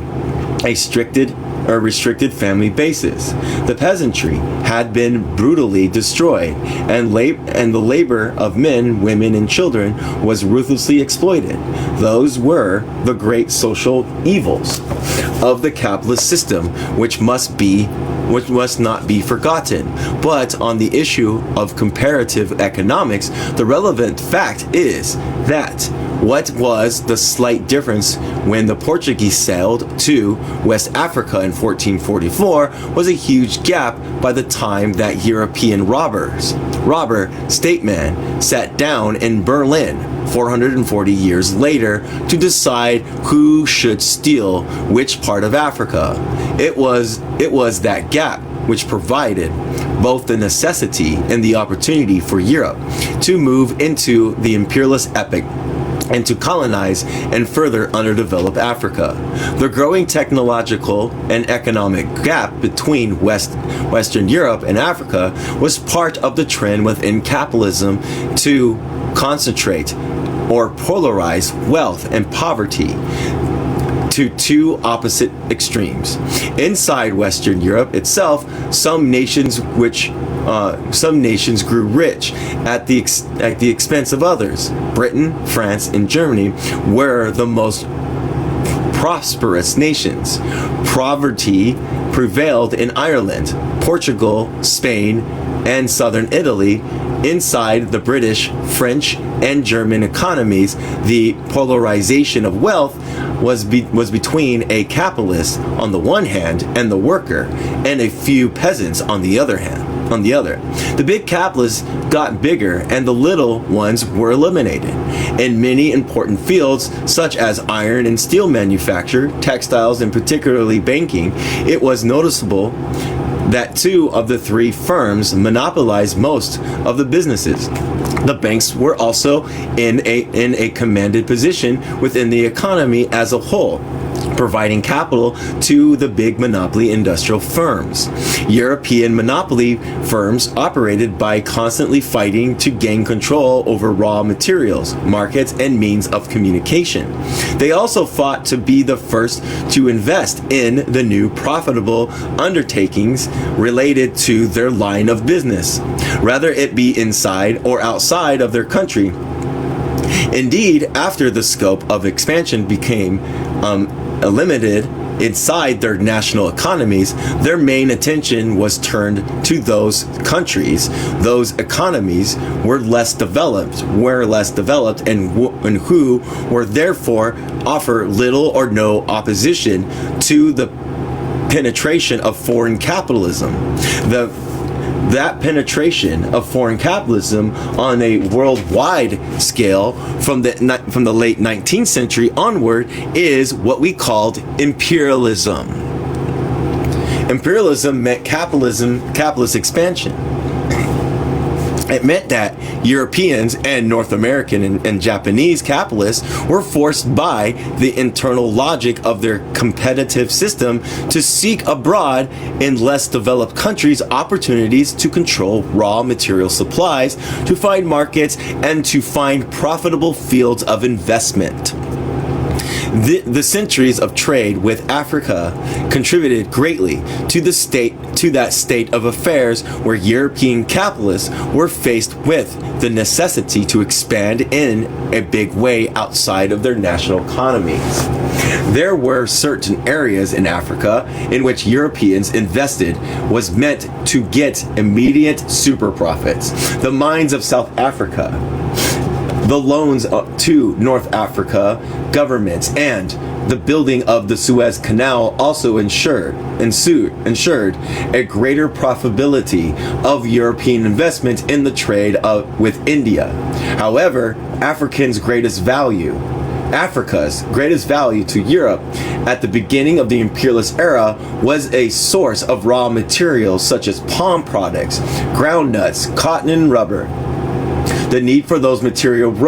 a restricted family basis. The peasantry had been brutally destroyed, and the labor of men, women, and children was ruthlessly exploited. Those were the great social evils of the capitalist system, which must not be forgotten. But on the issue of comparative economics, the relevant fact is that what was the slight difference when the Portuguese sailed to West Africa in 1444 was a huge gap by the time that European robber statesmen sat down in Berlin 440 years later to decide who should steal which part of Africa. It was that gap which provided both the necessity and the opportunity for Europe to move into the imperialist epoch and to colonize and further underdevelop Africa. The growing technological and economic gap between Western Europe and Africa was part of the trend within capitalism to concentrate or polarize wealth and poverty. to two opposite extremes. Inside Western Europe itself, some nations grew rich at the expense of others. Britain, France, and Germany were the most prosperous nations. Poverty prevailed in Ireland, Portugal, Spain, and southern Italy. Inside the British, French, and German economies, the polarization of wealth was between a capitalist on the one hand and the worker, and a few peasants on the other. The big capitalists got bigger and the little ones were eliminated. In many important fields, such as iron and steel manufacture, textiles, and particularly banking, it was noticeable that two of the three firms monopolized most of the businesses. The banks were also in a commanded position within the economy as a whole, providing capital to the big monopoly industrial firms. European monopoly firms operated by constantly fighting to gain control over raw materials, markets, and means of communication. They also fought to be the first to invest in the new profitable undertakings related to their line of business, whether it be inside or outside of their country. Indeed, after the scope of expansion became limited inside their national economies, their main attention was turned to those countries. Those economies were less developed, and who were therefore offer little or no opposition to the penetration of foreign capitalism. That penetration of foreign capitalism on a worldwide scale from the late 19th century onward is what we called imperialism. Imperialism meant capitalist expansion. It meant that Europeans and North American and Japanese capitalists were forced by the internal logic of their competitive system to seek abroad in less developed countries opportunities to control raw material supplies, to find markets, and to find profitable fields of investment. The centuries of trade with Africa contributed greatly to that state of affairs where European capitalists were faced with the necessity to expand in a big way outside of their national economies. There were certain areas in Africa in which Europeans invested was meant to get immediate super profits. The mines of South Africa, the loans to North Africa governments, and the building of the Suez Canal also ensured a greater profitability of European investment in the trade with India. However, Africa's greatest value to Europe at the beginning of the imperialist era was a source of raw materials such as palm products, groundnuts, cotton, and rubber. The need for those materials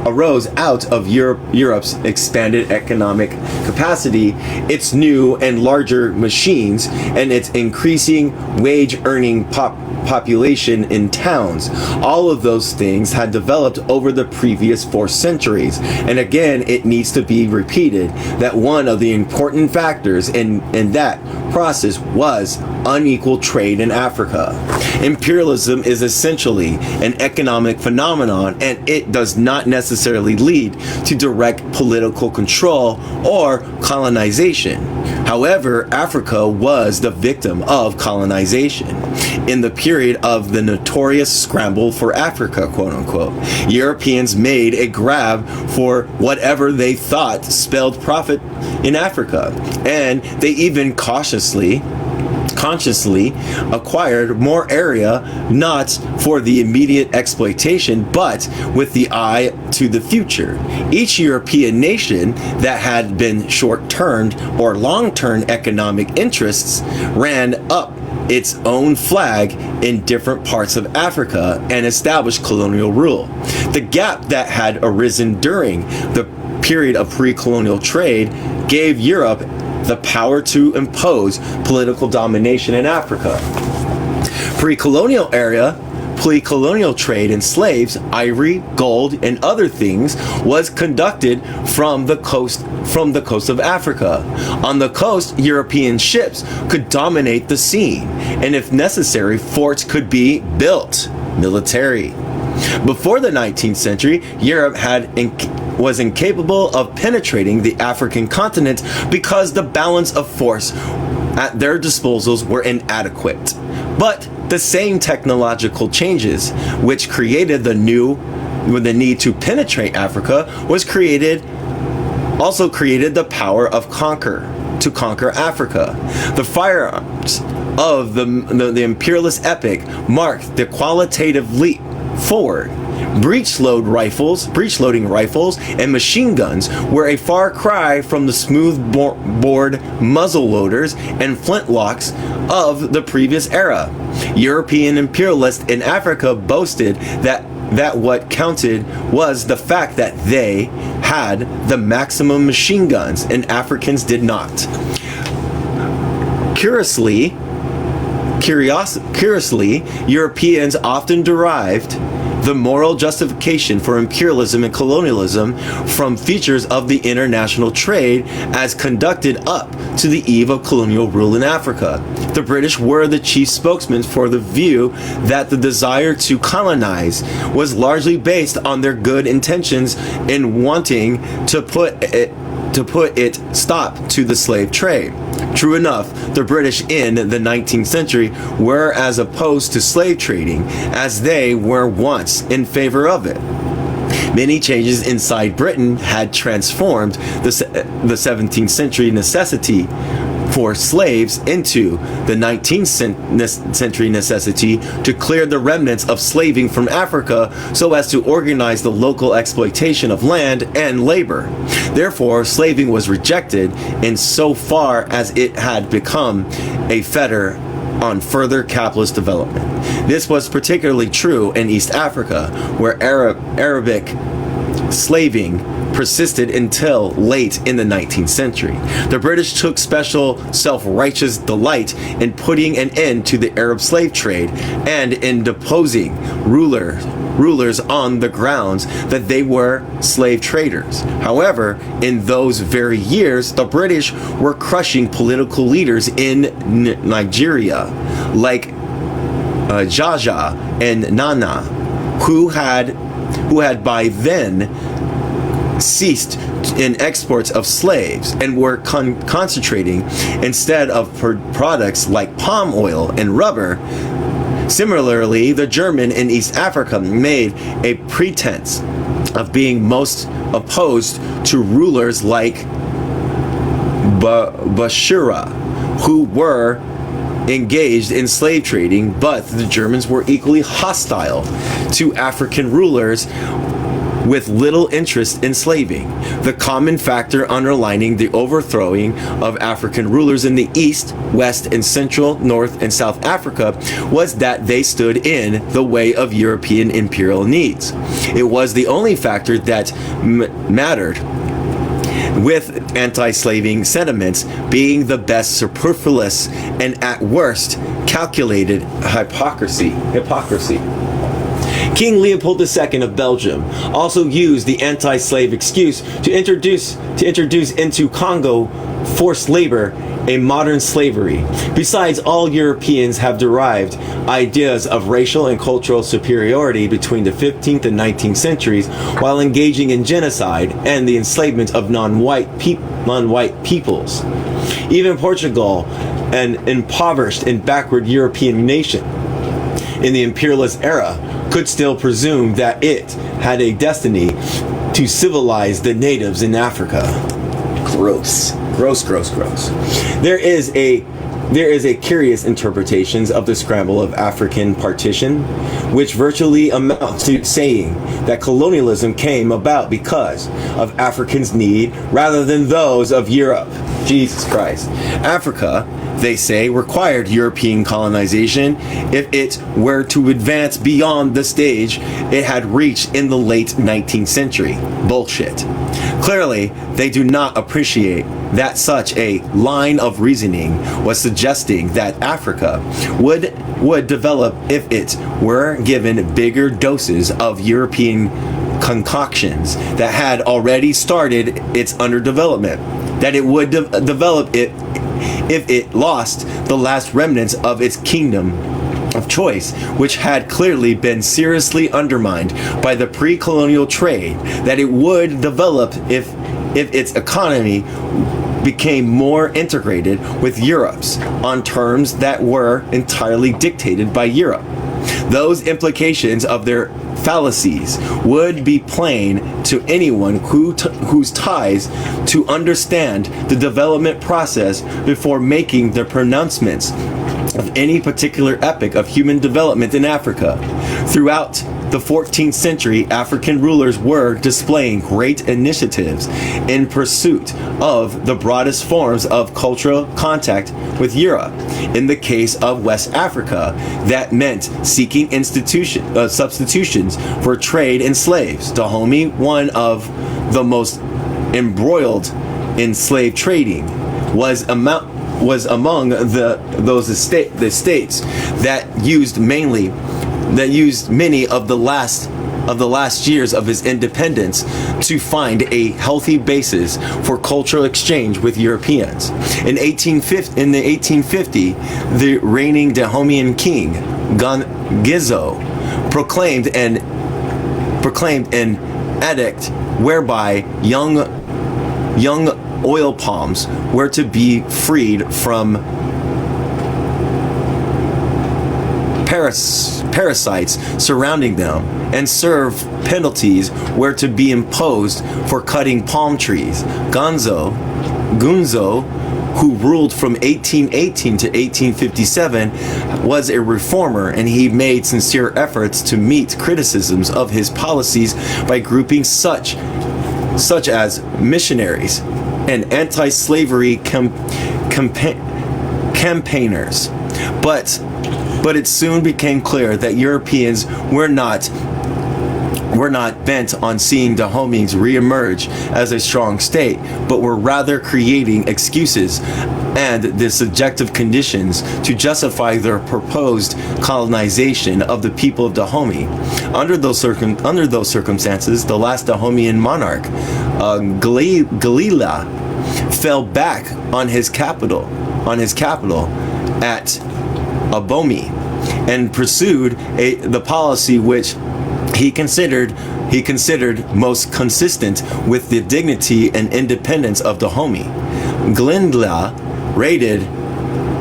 arose out of Europe's expanded economic capacity, its new and larger machines, and its increasing wage-earning population in towns. All of those things had developed over the previous 4 centuries. And again, it needs to be repeated that one of the important factors in that process was unequal trade in Africa. Imperialism is essentially an economic phenomenon, and it does not necessarily lead to direct political control or colonization. However, Africa was the victim of colonization. In the period of the notorious scramble for Africa, quote unquote, Europeans made a grab for whatever they thought spelled profit in Africa, and they even consciously acquired more area, not for the immediate exploitation, but with the eye to the future. Each European nation that had been short-term or long-term economic interests ran up its own flag in different parts of Africa and established colonial rule. The gap that had arisen during the period of pre-colonial trade gave Europe the power to impose political domination in Africa. Pre-colonial pre-colonial trade in slaves, ivory, gold, and other things was conducted from the coast of Africa. On the coast, European ships could dominate the scene, and if necessary, forts could be built. Military. Before the 19th century, Europe was incapable of penetrating the African continent because the balance of force at their disposals were inadequate. But the same technological changes, which created the need to penetrate Africa, also created the power of to conquer Africa. The firearms of the imperialist epoch marked the qualitative leap forward. Breech-loading rifles, and machine guns were a far cry from the smooth-bore muzzle loaders and flintlocks of the previous era. European imperialists in Africa boasted that what counted was the fact that they had the maximum machine guns and Africans did not. Curiously, Europeans often derived the moral justification for imperialism and colonialism from features of the international trade as conducted up to the eve of colonial rule in Africa. The British were the chief spokesmen for the view that the desire to colonize was largely based on their good intentions in wanting to put it stop to the slave trade. True enough, the British in the 19th century were as opposed to slave trading as they were once in favor of it. Many changes inside Britain had transformed the 17th century necessity for slaves into the 19th century necessity to clear the remnants of slaving from Africa so as to organize the local exploitation of land and labor. Therefore, slaving was rejected in so far as it had become a fetter on further capitalist development. This was particularly true in East Africa, where Arabic slaving persisted until late in the 19th century. The British took special self-righteous delight in putting an end to the Arab slave trade and in deposing rulers on the grounds that they were slave traders. However, in those very years, the British were crushing political leaders in Nigeria, like Jaja and Nana, who had by then ceased in exports of slaves and were concentrating instead of products like palm oil and rubber. Similarly, the German in East Africa made a pretense of being most opposed to rulers like Bashira, who were engaged in slave trading, but the Germans were equally hostile to African rulers with little interest in slaving. The common factor underlining the overthrowing of African rulers in the East, West, and Central, North, and South Africa was that they stood in the way of European imperial needs. It was the only factor that mattered, with anti-slaving sentiments being the best superfluous and at worst calculated hypocrisy. King Leopold II of Belgium also used the anti-slave excuse to introduce into Congo forced labor, a modern slavery. Besides, all Europeans have derived ideas of racial and cultural superiority between the 15th and 19th centuries while engaging in genocide and the enslavement of non-white peoples. Even Portugal, an impoverished and backward European nation in the imperialist era, could still presume that it had a destiny to civilize the natives in Africa. Gross. There is a curious interpretations of the scramble of African partition, which virtually amounts to saying that colonialism came about because of Africans' need rather than those of Europe. Jesus Christ. Africa, they say, required European colonization if it were to advance beyond the stage it had reached in the late 19th century. Bullshit. Clearly, they do not appreciate that such a line of reasoning was suggesting that Africa would develop if it were given bigger doses of European concoctions that had already started its underdevelopment, that it would develop it if it lost the last remnants of its kingdom of choice, which had clearly been seriously undermined by the pre-colonial trade, that it would develop if its economy became more integrated with Europe's on terms that were entirely dictated by Europe. Those implications of their fallacies would be plain to anyone whose ties to understand the development process before making the pronouncements of any particular epoch of human development in Africa. Throughout the 14th century, African rulers were displaying great initiatives in pursuit of the broadest forms of cultural contact with Europe. In the case of West Africa, that meant seeking substitutions for trade in slaves. Dahomey, one of the most embroiled in slave trading, was among the states that used many of the last years of his independence to find a healthy basis for cultural exchange with Europeans. In the 1850, the reigning Dahomean king Gizo proclaimed an edict whereby young oil palms were to be freed from parasites surrounding them, and serve penalties were to be imposed for cutting palm trees. Gunzo, who ruled from 1818 to 1857, was a reformer, and he made sincere efforts to meet criticisms of his policies by grouping such as missionaries and anti-slavery campaigners. But it soon became clear that Europeans were not bent on seeing Dahomeans re-emerge as a strong state, but were rather creating excuses and the subjective conditions to justify their proposed colonization of the people of Dahomey. Under those circumstances, the last Dahomean monarch, Galila, fell back on his capital at Abomey, and pursued the policy which he considered most consistent with the dignity and independence of Dahomey. Glindla raided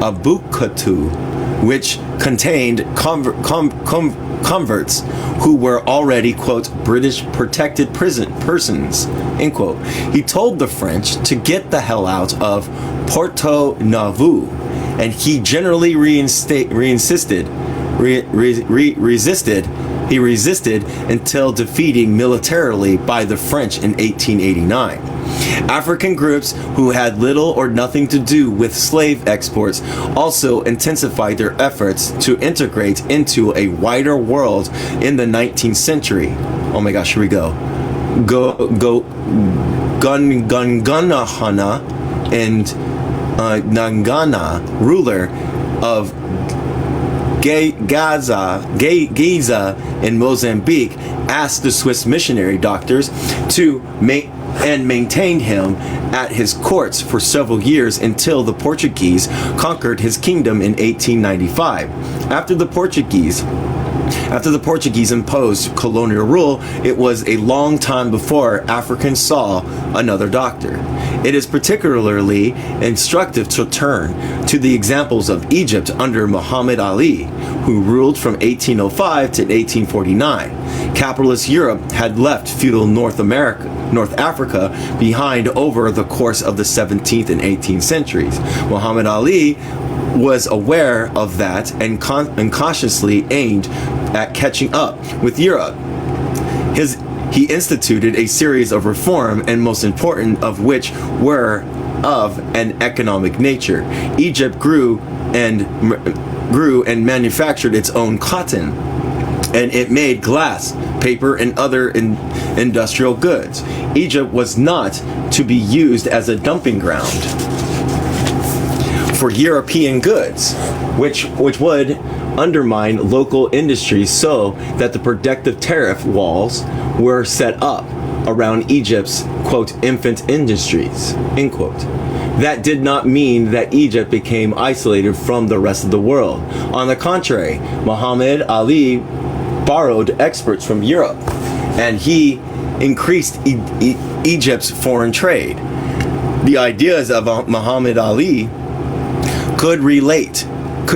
Abukatu, which contained converts who were already, quote, British protected persons, end quote. He told the French to get the hell out of Porto Novo, and he generally resisted until defeating militarily by the French in 1889. African groups who had little or nothing to do with slave exports also intensified their efforts to integrate into a wider world in the 19th century. Oh my gosh, here we go. Gungunahana and Nangana, ruler of Giza in Mozambique, asked the Swiss missionary doctors to maintain him at his courts for several years until the Portuguese conquered his kingdom in 1895. After the Portuguese imposed colonial rule, it was a long time before Africans saw another doctor. It is particularly instructive to turn to the examples of Egypt under Muhammad Ali, who ruled from 1805 to 1849. Capitalist Europe had left feudal North Africa behind over the course of the 17th and 18th centuries. Muhammad Ali was aware of that and cautiously aimed at catching up with Europe. He instituted a series of reform, and most important of which were of an economic nature. Egypt grew and manufactured its own cotton, and it made glass, paper, and other industrial goods. Egypt was not to be used as a dumping ground for European goods, which would undermine local industries, so that the protective tariff walls were set up around Egypt's, quote, infant industries, end quote. That did not mean that Egypt became isolated from the rest of the world. On the contrary, Muhammad Ali borrowed experts from Europe, and he increased Egypt's foreign trade. The ideas of Muhammad Ali could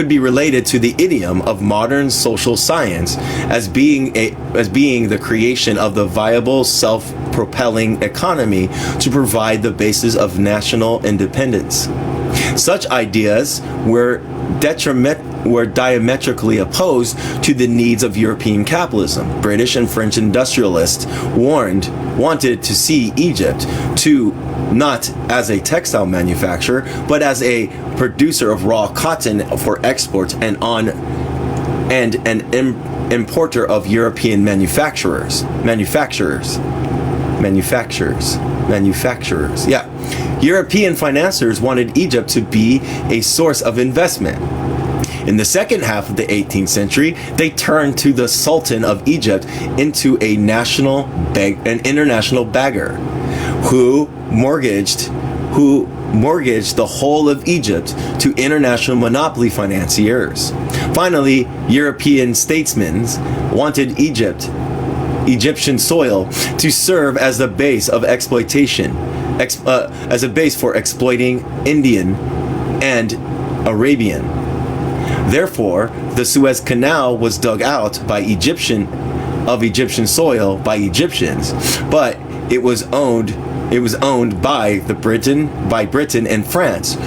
be related to the idiom of modern social science as being the creation of the viable self-propelling economy to provide the basis of national independence. Such ideas were diametrically opposed to the needs of European capitalism. British and French industrialists wanted to see Egypt not as a textile manufacturer, but as a producer of raw cotton for export and an importer of European manufacturers. Yeah. European financiers wanted Egypt to be a source of investment. In the second half of the 18th century, they turned to the Sultan of Egypt into an international beggar who mortgaged the whole of Egypt to international monopoly financiers. Finally, European statesmen wanted Egyptian soil to serve as the base of exploitation, as a base for exploiting Indian and Arabian. Therefore, the Suez Canal was dug out by Egyptian soil by Egyptians, but it was owned by Britain and France,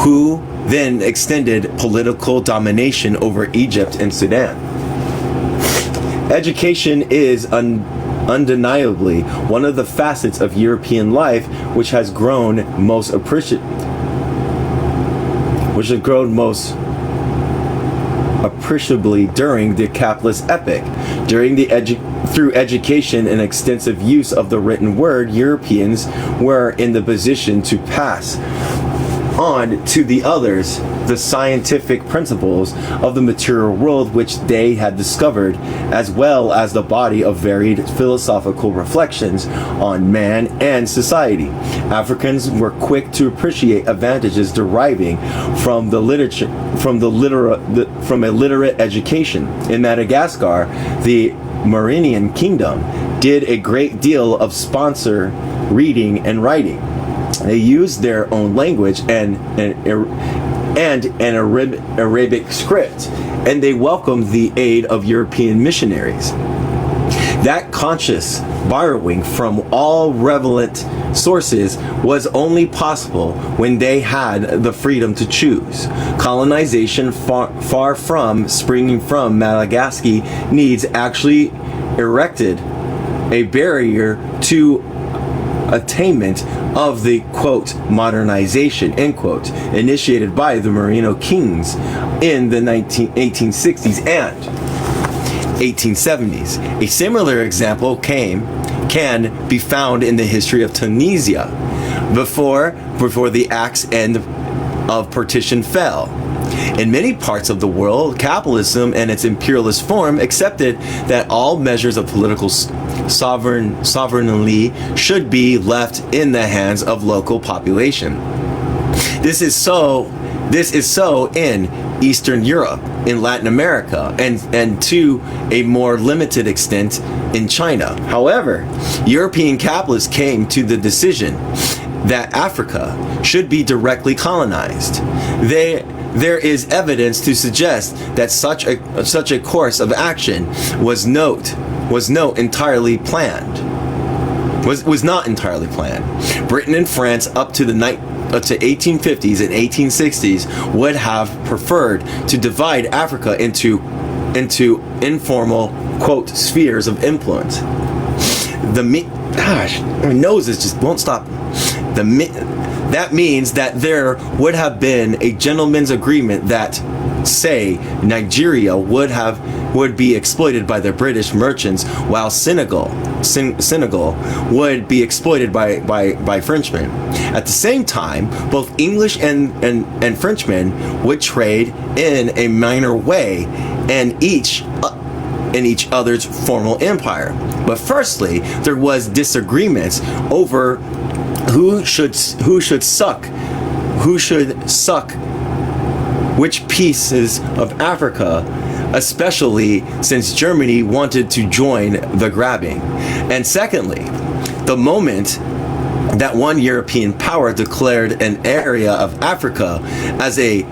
who then extended political domination over Egypt and Sudan. Education is undeniably one of the facets of European life which has grown most appreciably during the capitalist epoch. Through education and extensive use of the written word, Europeans were in the position to pass on to the others the scientific principles of the material world which they had discovered, as well as the body of varied philosophical reflections on man and society. Africans were quick to appreciate advantages deriving from a literate education. In Madagascar, the Mauritian kingdom did a great deal of sponsor reading and writing. They used their own language and an Arabic script, and they welcomed the aid of European missionaries. That conscious borrowing from all relevant sources was only possible when they had the freedom to choose. Colonization, far from springing from Madagascar needs, actually erected a barrier to attainment of the, quote, modernization, end quote, initiated by the Merino kings in the 1860s and 1870s. A similar example can be found in the history of Tunisia before the axe end of partition fell. In many parts of the world, capitalism and its imperialist form accepted that all measures of political sovereignty should be left in the hands of local population. This is so in Eastern Europe, in Latin America, and to a more limited extent in China. However, European capitalists came to the decision that Africa should be directly colonized. There is evidence to suggest that such a course of action was not entirely planned. Britain and France up to 1850s and 1860s would have preferred to divide Africa into informal, quote, spheres of influence. My nose just won't stop. The That means that there would have been a gentleman's agreement that, say, Nigeria would be exploited by the British merchants, while Senegal would be exploited by Frenchmen. At the same time, both English and Frenchmen would trade in a minor way and in each other's formal empire. But firstly, there was disagreements over who should suck which pieces of Africa, especially since Germany wanted to join the grabbing. And secondly, the moment that one European power declared an area of Africa as a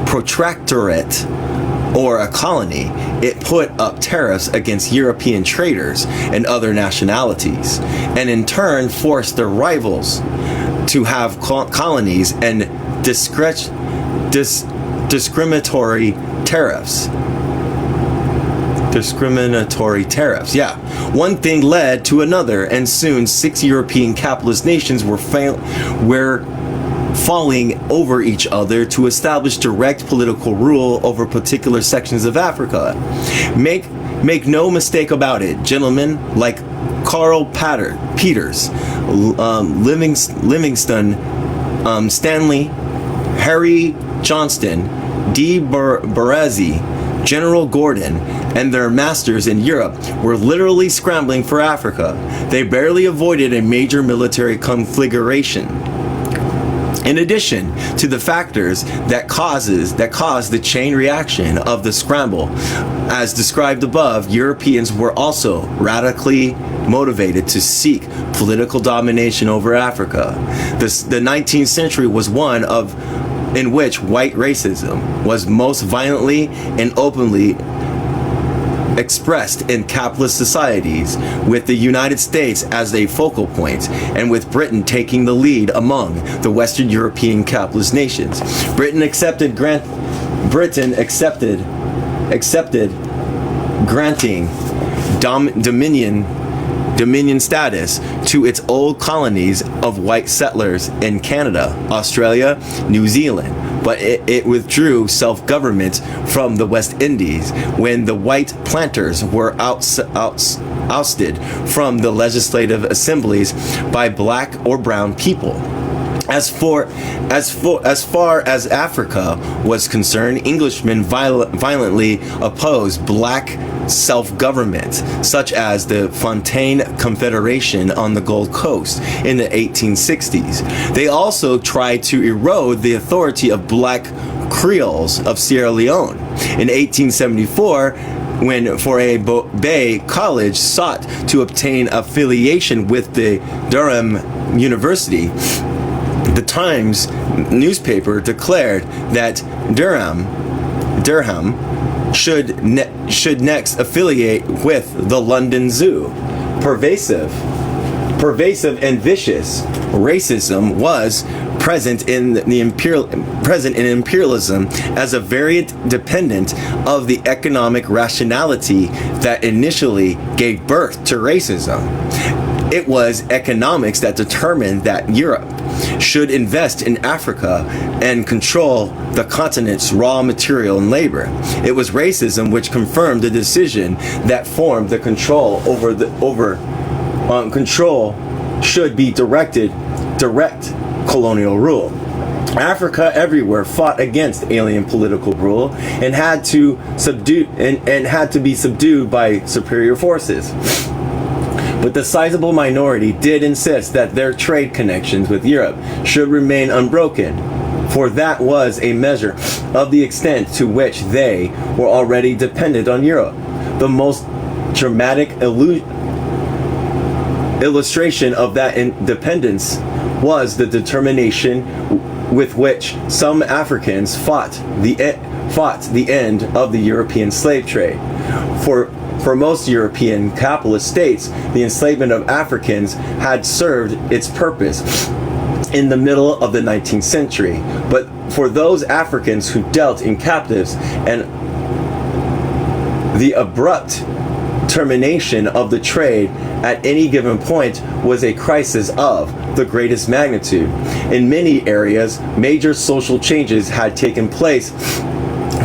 protectorate or a colony, it put up tariffs against European traders and other nationalities, and in turn forced their rivals to have colonies and discriminatory tariffs. Yeah. One thing led to another, and soon 6 European capitalist nations were falling over each other to establish direct political rule over particular sections of Africa. Make no mistake about it, gentlemen like Karl Peters, Livingston, Stanley, Harry Johnston, D. Barezi, General Gordon, and their masters in Europe were literally scrambling for Africa. They barely avoided a major military conflagration. In addition to the factors that cause the chain reaction of the scramble, as described above, Europeans were also radically motivated to seek political domination over Africa. The 19th century was one in which white racism was most violently and openly expressed in capitalist societies, with the United States as a focal point, and with Britain taking the lead among the Western European capitalist nations. Britain accepted granting dominion status to its old colonies of white settlers in Canada, Australia, New Zealand, but it withdrew self-government from the West Indies when the white planters were ousted from the legislative assemblies by black or brown people. As far as Africa was concerned, Englishmen violently opposed black self-government, such as the Fontaine Confederation on the Gold Coast in the 1860s. They also tried to erode the authority of black Creoles of Sierra Leone. In 1874, when Foray Bay College sought to obtain affiliation with the Durham University, the Times newspaper declared that Durham should next affiliate with the London Zoo. Pervasive and vicious racism was present in imperialism as a variant dependent of the economic rationality that initially gave birth to racism. It was economics that determined that Europe should invest in Africa and control the continent's raw material and labor. It was racism which confirmed the decision that formed the control control should be direct colonial rule. Africa everywhere fought against alien political rule and had to be subdued by superior forces. But the sizable minority did insist that their trade connections with Europe should remain unbroken, for that was a measure of the extent to which they were already dependent on Europe. The most dramatic illustration of that independence was the determination with which some Africans fought the end of the European slave trade. For most European capitalist states, the enslavement of Africans had served its purpose in the middle of the 19th century. But for those Africans who dealt in captives, and the abrupt termination of the trade at any given point was a crisis of the greatest magnitude. In many areas, major social changes had taken place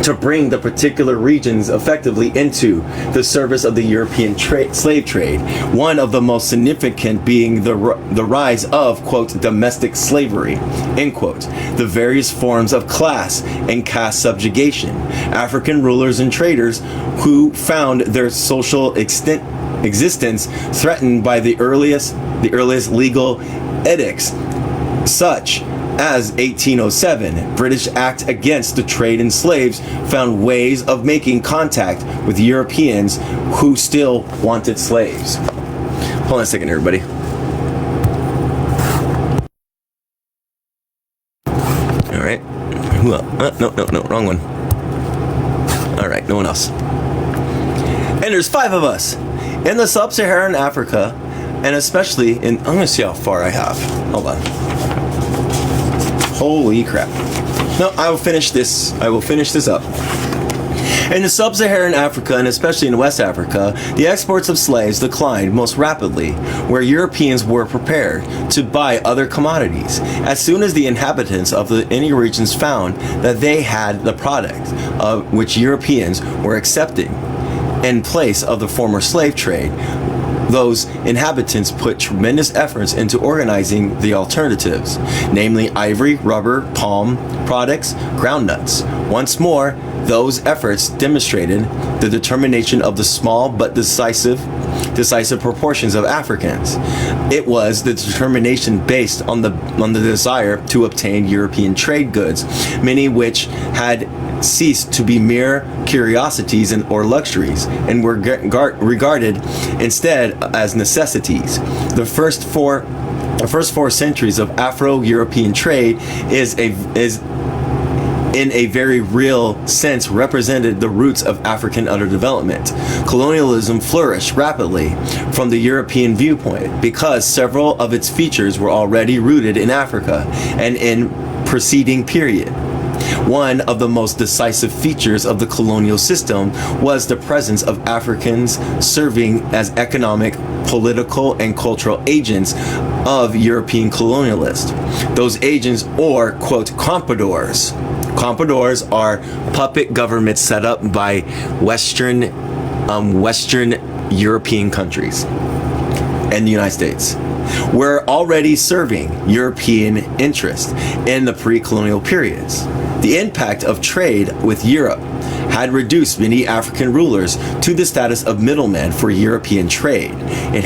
to bring the particular regions effectively into the service of the European slave trade, one of the most significant being the rise of, quote, domestic slavery, end quote, the various forms of class and caste subjugation. African rulers and traders who found their social existence threatened by the earliest legal edicts, such as 1807, British Act against the trade in slaves, found ways of making contact with Europeans who still wanted slaves. Hold on a second, everybody. All right. No, wrong one. All right, no one else. And there's 5 of us in the sub-Saharan Africa, and especially in, I'm going to see how far I have. Hold on. Holy crap. No, I will finish this up. In the sub-Saharan Africa, and especially in West Africa, the exports of slaves declined most rapidly, where Europeans were prepared to buy other commodities. As soon as the inhabitants of any regions found that they had the product of which Europeans were accepting in place of the former slave trade, those inhabitants put tremendous efforts into organizing the alternatives, namely ivory, rubber, palm products, groundnuts. Once more, those efforts demonstrated the determination of the small but decisive proportions of Africans. It was the determination based on the desire to obtain European trade goods, many which had ceased to be mere curiosities or luxuries, and were regarded instead as necessities. The first four centuries of Afro-European trade is in a very real sense represented the roots of African underdevelopment. Colonialism flourished rapidly from the European viewpoint because several of its features were already rooted in Africa and in preceding period. One of the most decisive features of the colonial system was the presence of Africans serving as economic, political, and cultural agents of European colonialists. Those agents, or, quote, compradors. Compradors are puppet governments set up by Western European countries and the United States, were already serving European interests in the pre-colonial periods. The impact of trade with Europe had reduced many African rulers to the status of middlemen for European trade. It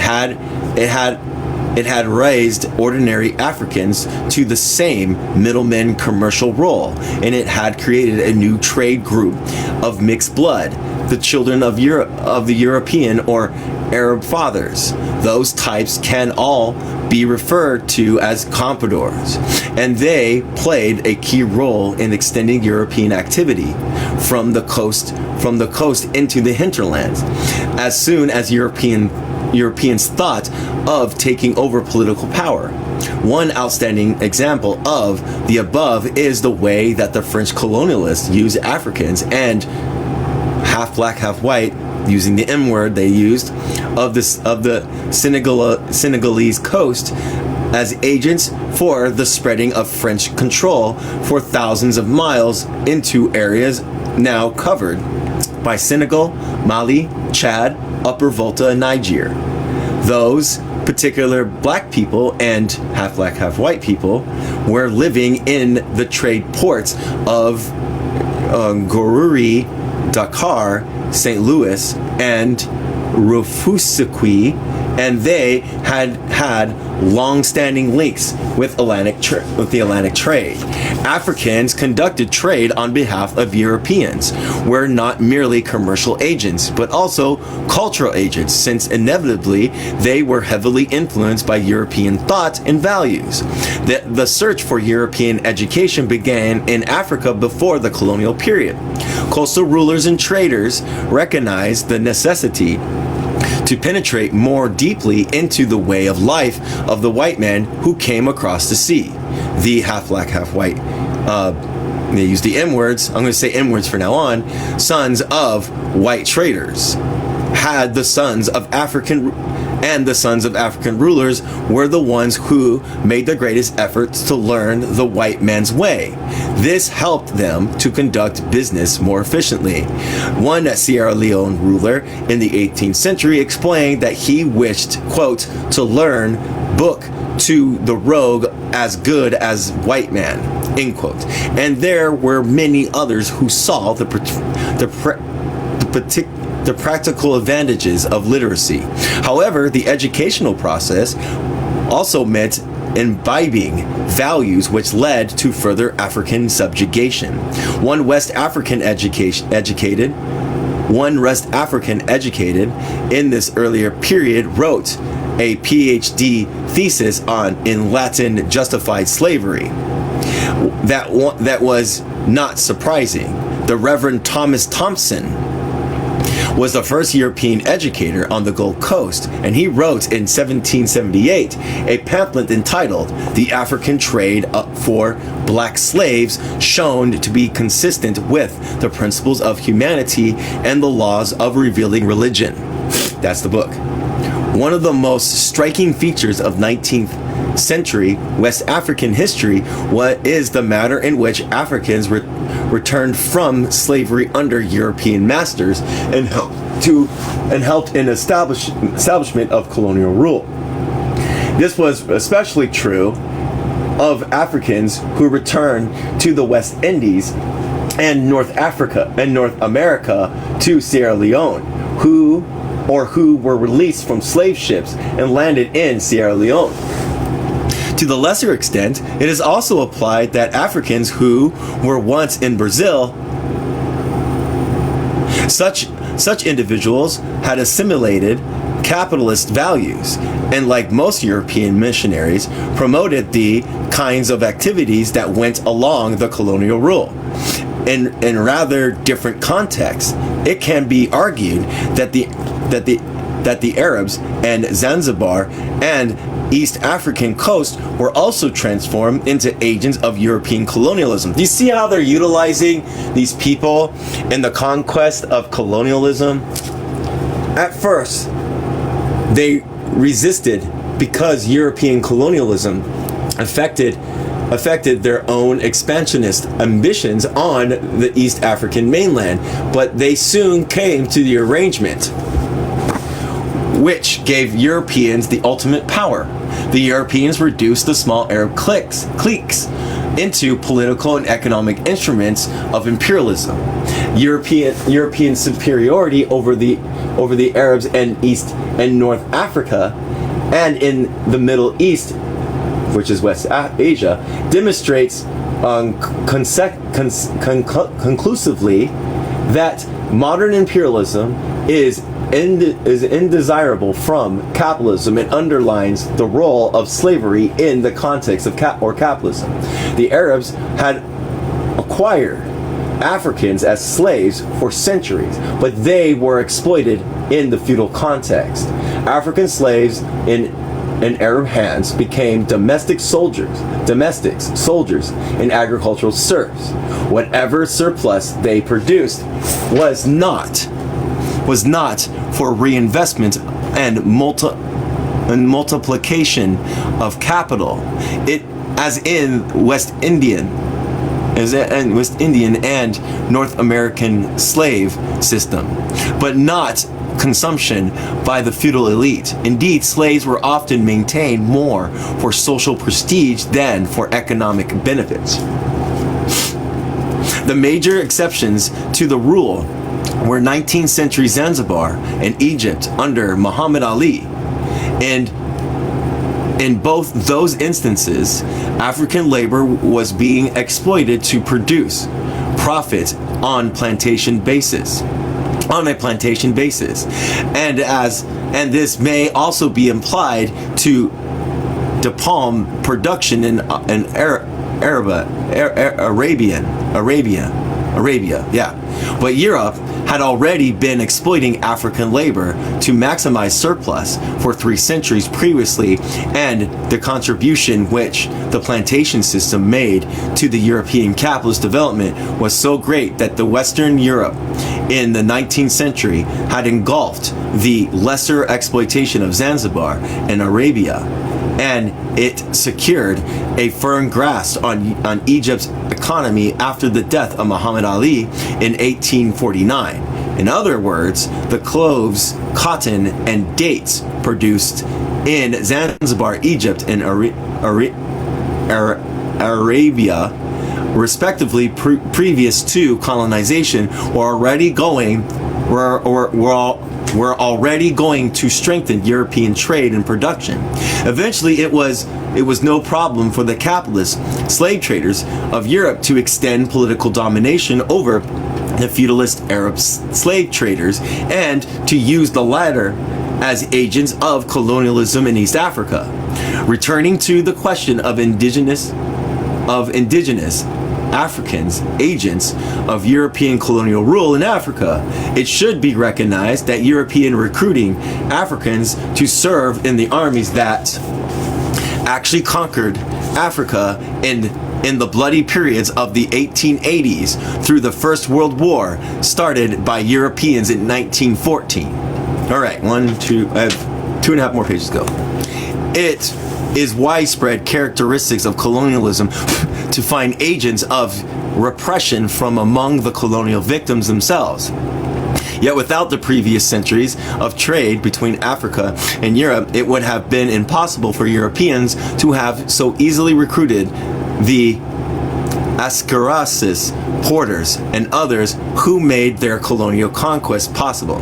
had raised ordinary Africans to the same middleman commercial role, and it had created a new trade group of mixed blood, the children of the European or Arab fathers. Those types can all be referred to as compradors, and they played a key role in extending European activity from the coast into the hinterlands. As soon as Europeans thought of taking over political power. One outstanding example of the above is the way that the French colonialists used Africans and half black, half white, using the M word they used, of the Senegalese coast as agents for the spreading of French control for thousands of miles into areas now covered by Senegal, Mali, Chad, Upper Volta, and Niger. Those particular black people and half black, half white people were living in the trade ports of Goruri, Dakar, St. Louis, and Rufusukwe, and they had long-standing links with the Atlantic trade. Africans conducted trade on behalf of Europeans, were not merely commercial agents, but also cultural agents, since inevitably they were heavily influenced by European thought and values. The search for European education began in Africa before the colonial period. Coastal rulers and traders recognized the necessity to penetrate more deeply into the way of life of the white man who came across the sea. The half black, half white, they use the M words, I'm going to say M words from now on, sons of white traders. had the sons of African rulers were the ones who made the greatest efforts to learn the white man's way. This helped them to conduct business more efficiently. One Sierra Leone ruler in the 18th century explained that he wished, quote, to learn book to the rogue as good as white man, end quote. And there were many others who saw the practical advantages of literacy. However, the educational process also meant imbibing values which led to further African subjugation. One West African educated in this earlier period wrote a PhD thesis in Latin justified slavery. That was not surprising. The Reverend Thomas Thompson was the first European educator on the Gold Coast, and he wrote in 1778 a pamphlet entitled The African Trade for Black Slaves, shown to be consistent with the principles of humanity and the laws of revealing religion. That's the book. One of the most striking features of 19th century West African history is the manner in which Africans returned from slavery under European masters and helped in establishment of colonial rule. This was especially true of Africans who returned to the West Indies and North America to Sierra Leone, who were released from slave ships and landed in Sierra Leone. To the lesser extent, it is also applied that Africans who were once in Brazil, such individuals had assimilated capitalist values, and like most European missionaries, promoted the kinds of activities that went along the colonial rule. In rather different contexts, it can be argued that the Arabs and Zanzibar and East African coast were also transformed into agents of European colonialism. Do you see how they're utilizing these people in the conquest of colonialism? At first, they resisted because European colonialism affected their own expansionist ambitions on the East African mainland, but they soon came to the arrangement, which gave Europeans the ultimate power. The Europeans reduced the small Arab cliques into political and economic instruments of imperialism. European superiority over the Arabs in East and North Africa and in the Middle East, which is West Asia, demonstrates conclusively that modern imperialism is indesirable from capitalism and underlines the role of slavery in the context of capitalism. The Arabs had acquired Africans as slaves for centuries, but they were exploited in the feudal context. African slaves in Arab hands became domestic soldiers and agricultural serfs. Whatever surplus they produced was not for reinvestment and multiplication of capital. It as in West Indian and North American slave system, but not consumption by the feudal elite. Indeed, slaves were often maintained more for social prestige than for economic benefits. The major exceptions to the rule were 19th century Zanzibar and Egypt under Muhammad Ali. And in both those instances, African labor was being exploited to produce profit on a plantation basis. And this may also be applied to palm production in Arabia. But Europe had already been exploiting African labor to maximize surplus for 3 centuries previously, and the contribution which the plantation system made to the European capitalist development was so great that the Western Europe in the 19th century had engulfed the lesser exploitation of Zanzibar and Arabia, and it secured a firm grasp on Egypt's economy after the death of Muhammad Ali in 1849. In other words, the cloves, cotton, and dates produced in Zanzibar, Egypt, and Arabia, respectively, previous to colonization, were already going to strengthen European trade and production. Eventually, it was no problem for the capitalist slave traders of Europe to extend political domination over the feudalist Arab slave traders and to use the latter as agents of colonialism in East Africa. Returning to the question of indigenous Africans, agents of European colonial rule in Africa, it should be recognized that European recruiting Africans to serve in the armies that actually conquered Africa in the bloody periods of the 1880s through the First World War, started by Europeans in 1914. All right, I have 2.5 more pages to go. It is widespread characteristics of colonialism to find agents of repression from among the colonial victims themselves. Yet without the previous centuries of trade between Africa and Europe, it would have been impossible for Europeans to have so easily recruited the Ascarasis, porters, and others who made their colonial conquest possible.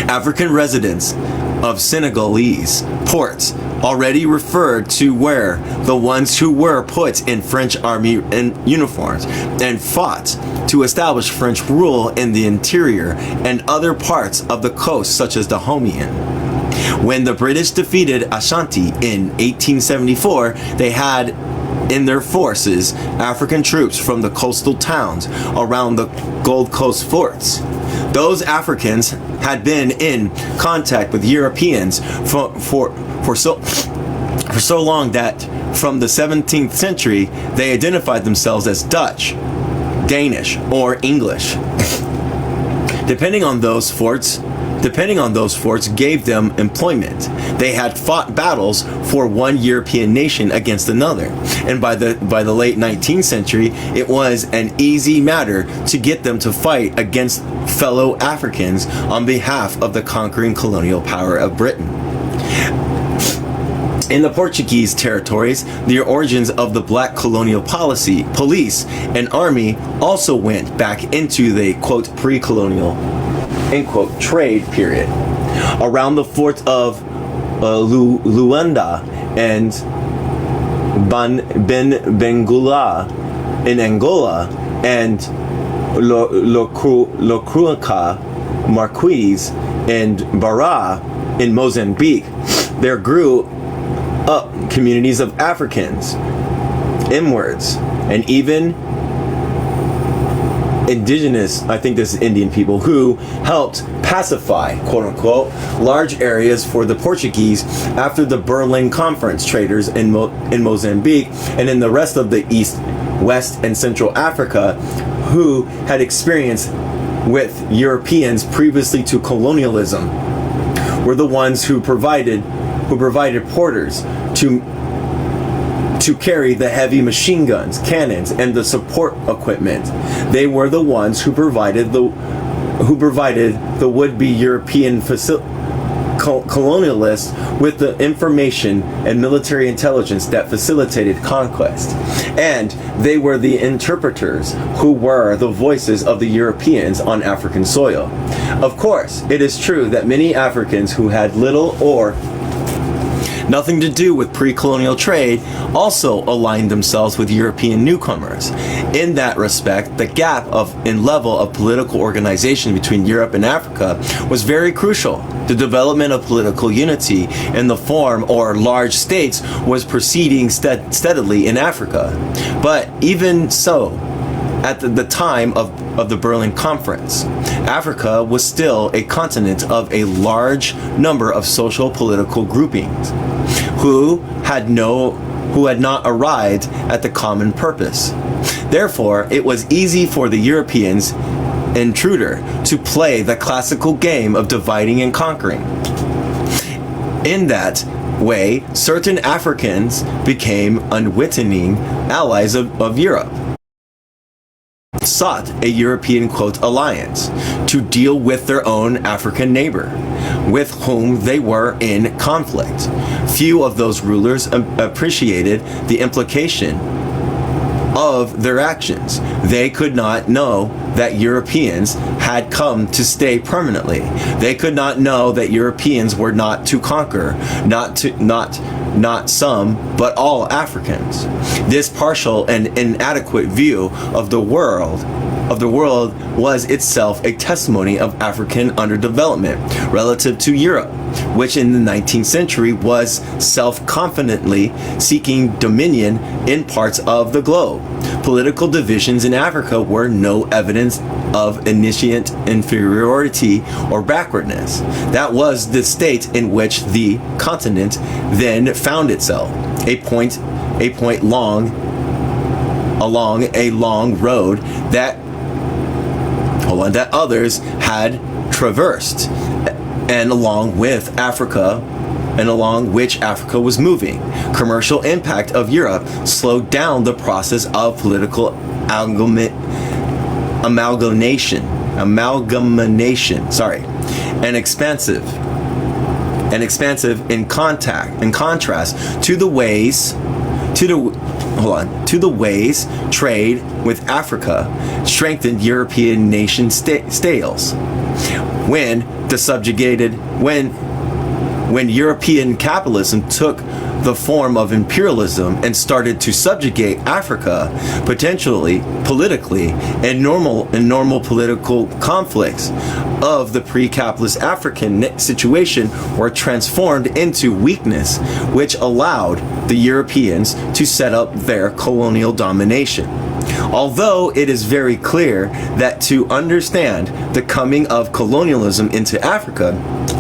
African residents of Senegalese ports already referred to were the ones who were put in French army uniforms and fought to establish French rule in the interior and other parts of the coast, such as Dahomey. When the British defeated Ashanti in 1874, they had in their forces African troops from the coastal towns around the Gold Coast forts. Those Africans had been in contact with Europeans for so long that from the 17th century they identified themselves as Dutch, Danish, or English. Depending on those forts gave them employment. They had fought battles for one European nation against another, and by the late 19th century, it was an easy matter to get them to fight against fellow Africans on behalf of the conquering colonial power of Britain. In the Portuguese territories, the origins of the black colonial police, and army also went back into the, quote, pre-colonial, end quote, trade period. Around the forts of Luanda and Bengula in Angola and Locruca Marquise and Barra in Mozambique, there grew up communities of Africans, inwards, and even indigenous, I think this is Indian people, who helped pacify, quote unquote, large areas for the Portuguese after the Berlin Conference traders in Mozambique and in the rest of the East, West, and Central Africa who had experience with Europeans previously to colonialism were the ones who provided porters to carry the heavy machine guns, cannons, and the support equipment. They were the ones who provided the would-be European colonialists with the information and military intelligence that facilitated conquest. And they were the interpreters who were the voices of the Europeans on African soil. Of course, it is true that many Africans who had little or nothing to do with pre-colonial trade also aligned themselves with European newcomers. In that respect, the gap in level of political organization between Europe and Africa was very crucial. The development of political unity in the form or large states was proceeding steadily in Africa. But even so, at the time of the Berlin Conference, Africa was still a continent of a large number of social political groupings who had not arrived at the common purpose. Therefore, it was easy for the Europeans intruder to play the classical game of dividing and conquering. In that way, certain Africans became unwitting allies of Europe, sought a European, quote, alliance to deal with their own African neighbor, with whom they were in conflict. Few of those rulers appreciated the implication of their actions. They could not know that Europeans had come to stay permanently. They could not know that Europeans were not to conquer, not some, but all Africans. This partial and inadequate view of the world was itself a testimony of African underdevelopment relative to Europe, which in the 19th century was self-confidently seeking dominion in parts of the globe. Political divisions in Africa were no evidence of initiate inferiority or backwardness. That was the state in which the continent then found itself, a point along a long road that others had traversed, and along which Africa was moving. Commercial impact of Europe slowed down the process of political amalgamation, and expansive in contrast to the ways trade with Africa strengthened European nation states. When European capitalism took the form of imperialism and started to subjugate Africa, politically, and normal political conflicts of the pre-capitalist African situation were transformed into weakness, which allowed the Europeans to set up their colonial domination. Although it is very clear that to understand the coming of colonialism into Africa,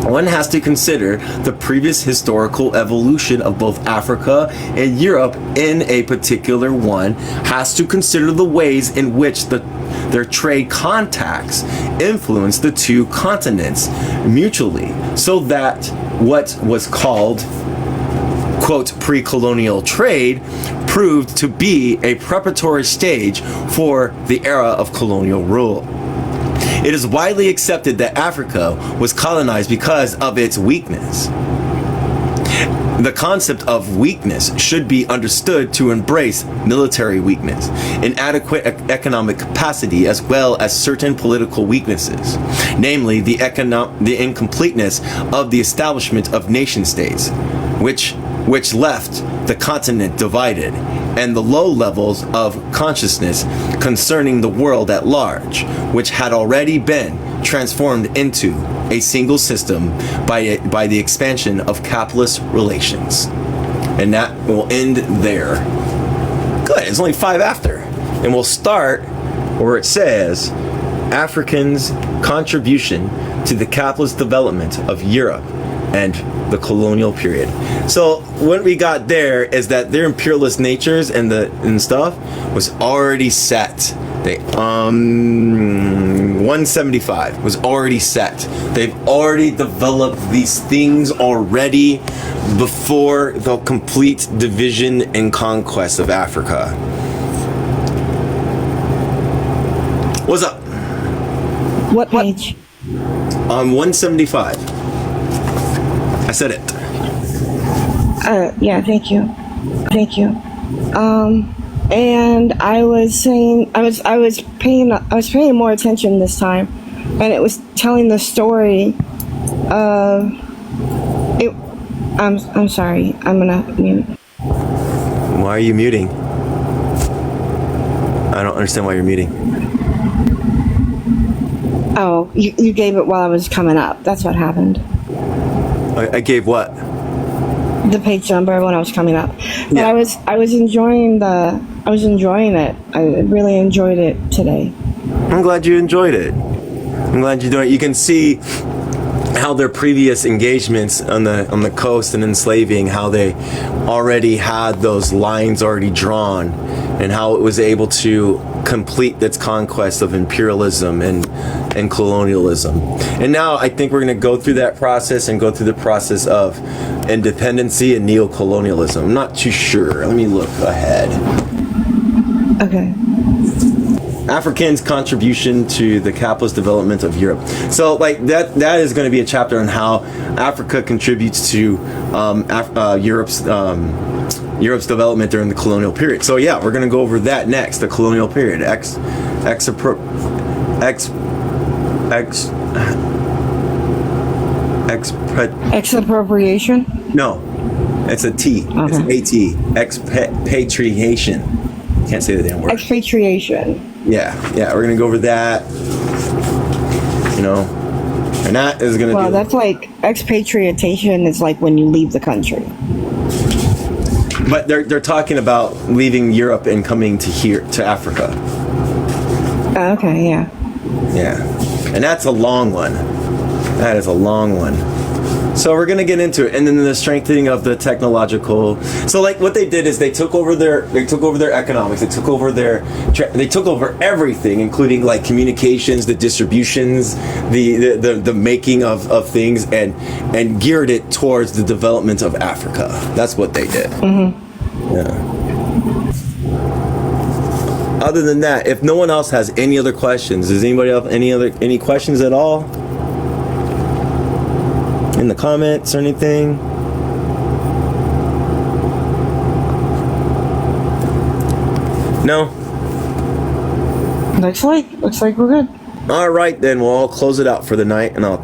one has to consider the previous historical evolution of both Africa and Europe. In a particular, one has to consider the ways in which their trade contacts influenced the two continents mutually, so that what was called, quote, pre-colonial trade proved to be a preparatory stage for the era of colonial rule. It is widely accepted that Africa was colonized because of its weakness. The concept of weakness should be understood to embrace military weakness, inadequate economic capacity, as well as certain political weaknesses, namely the incompleteness of the establishment of nation states, which left the continent divided, and the low levels of consciousness concerning the world at large, which had already been transformed into a single system by the expansion of capitalist relations. And that will end there. Good, it's only 5 after. And we'll start where it says, Africans' contribution to the capitalist development of Europe and the colonial period. So what we got there is that their imperialist natures and stuff was already set. They 175 was already set. They've already developed these things already before the complete division and conquest of Africa. What's up? What page? 175. I said it. Yeah, thank you. And I was saying, I was paying more attention this time, and it was telling the story of it. I'm sorry. I'm gonna mute. Why are you muting? I don't understand why you're muting. Oh, you gave it while I was coming up. That's what happened. I gave what? The page number when I was coming up. But Yeah. I was enjoying the I was enjoying it. I really enjoyed it today. I'm glad you enjoyed it. I'm glad you do it. You can see how their previous engagements on the coast and enslaving, how they already had those lines already drawn, and how it was able to complete its conquest of imperialism and colonialism. And now I think we're going to go through that process and go through the process of independency and neocolonialism. I'm not too sure. Let me look ahead. Okay. Africans' contribution to the capitalist development of Europe. So, like that is going to be a chapter on how Africa contributes to Europe's development during the colonial period. So, yeah, we're going to go over that next. The colonial period. Expropriation? No, it's a T. Okay. It's A-T. Expatriation. Can't say the damn word. Expatriation. Yeah, we're gonna go over that. You know, and that is gonna. Well, that's like expatriation is like when you leave the country. But they're talking about leaving Europe and coming to here to Africa. Okay, yeah. Yeah, and that's a long one. That is a long one. So we're gonna get into it, and then the strengthening of the technological. So like what they did is they took over their economics. They took over everything, including like communications, the distributions, the making of things, and geared it towards the development of Africa. That's what they did. Mm-hmm. Yeah. Other than that, if no one else has any other questions, does anybody have any questions at all? In the comments or anything? No? Looks like we're good. All right, then we'll all close it out for the night, and I'll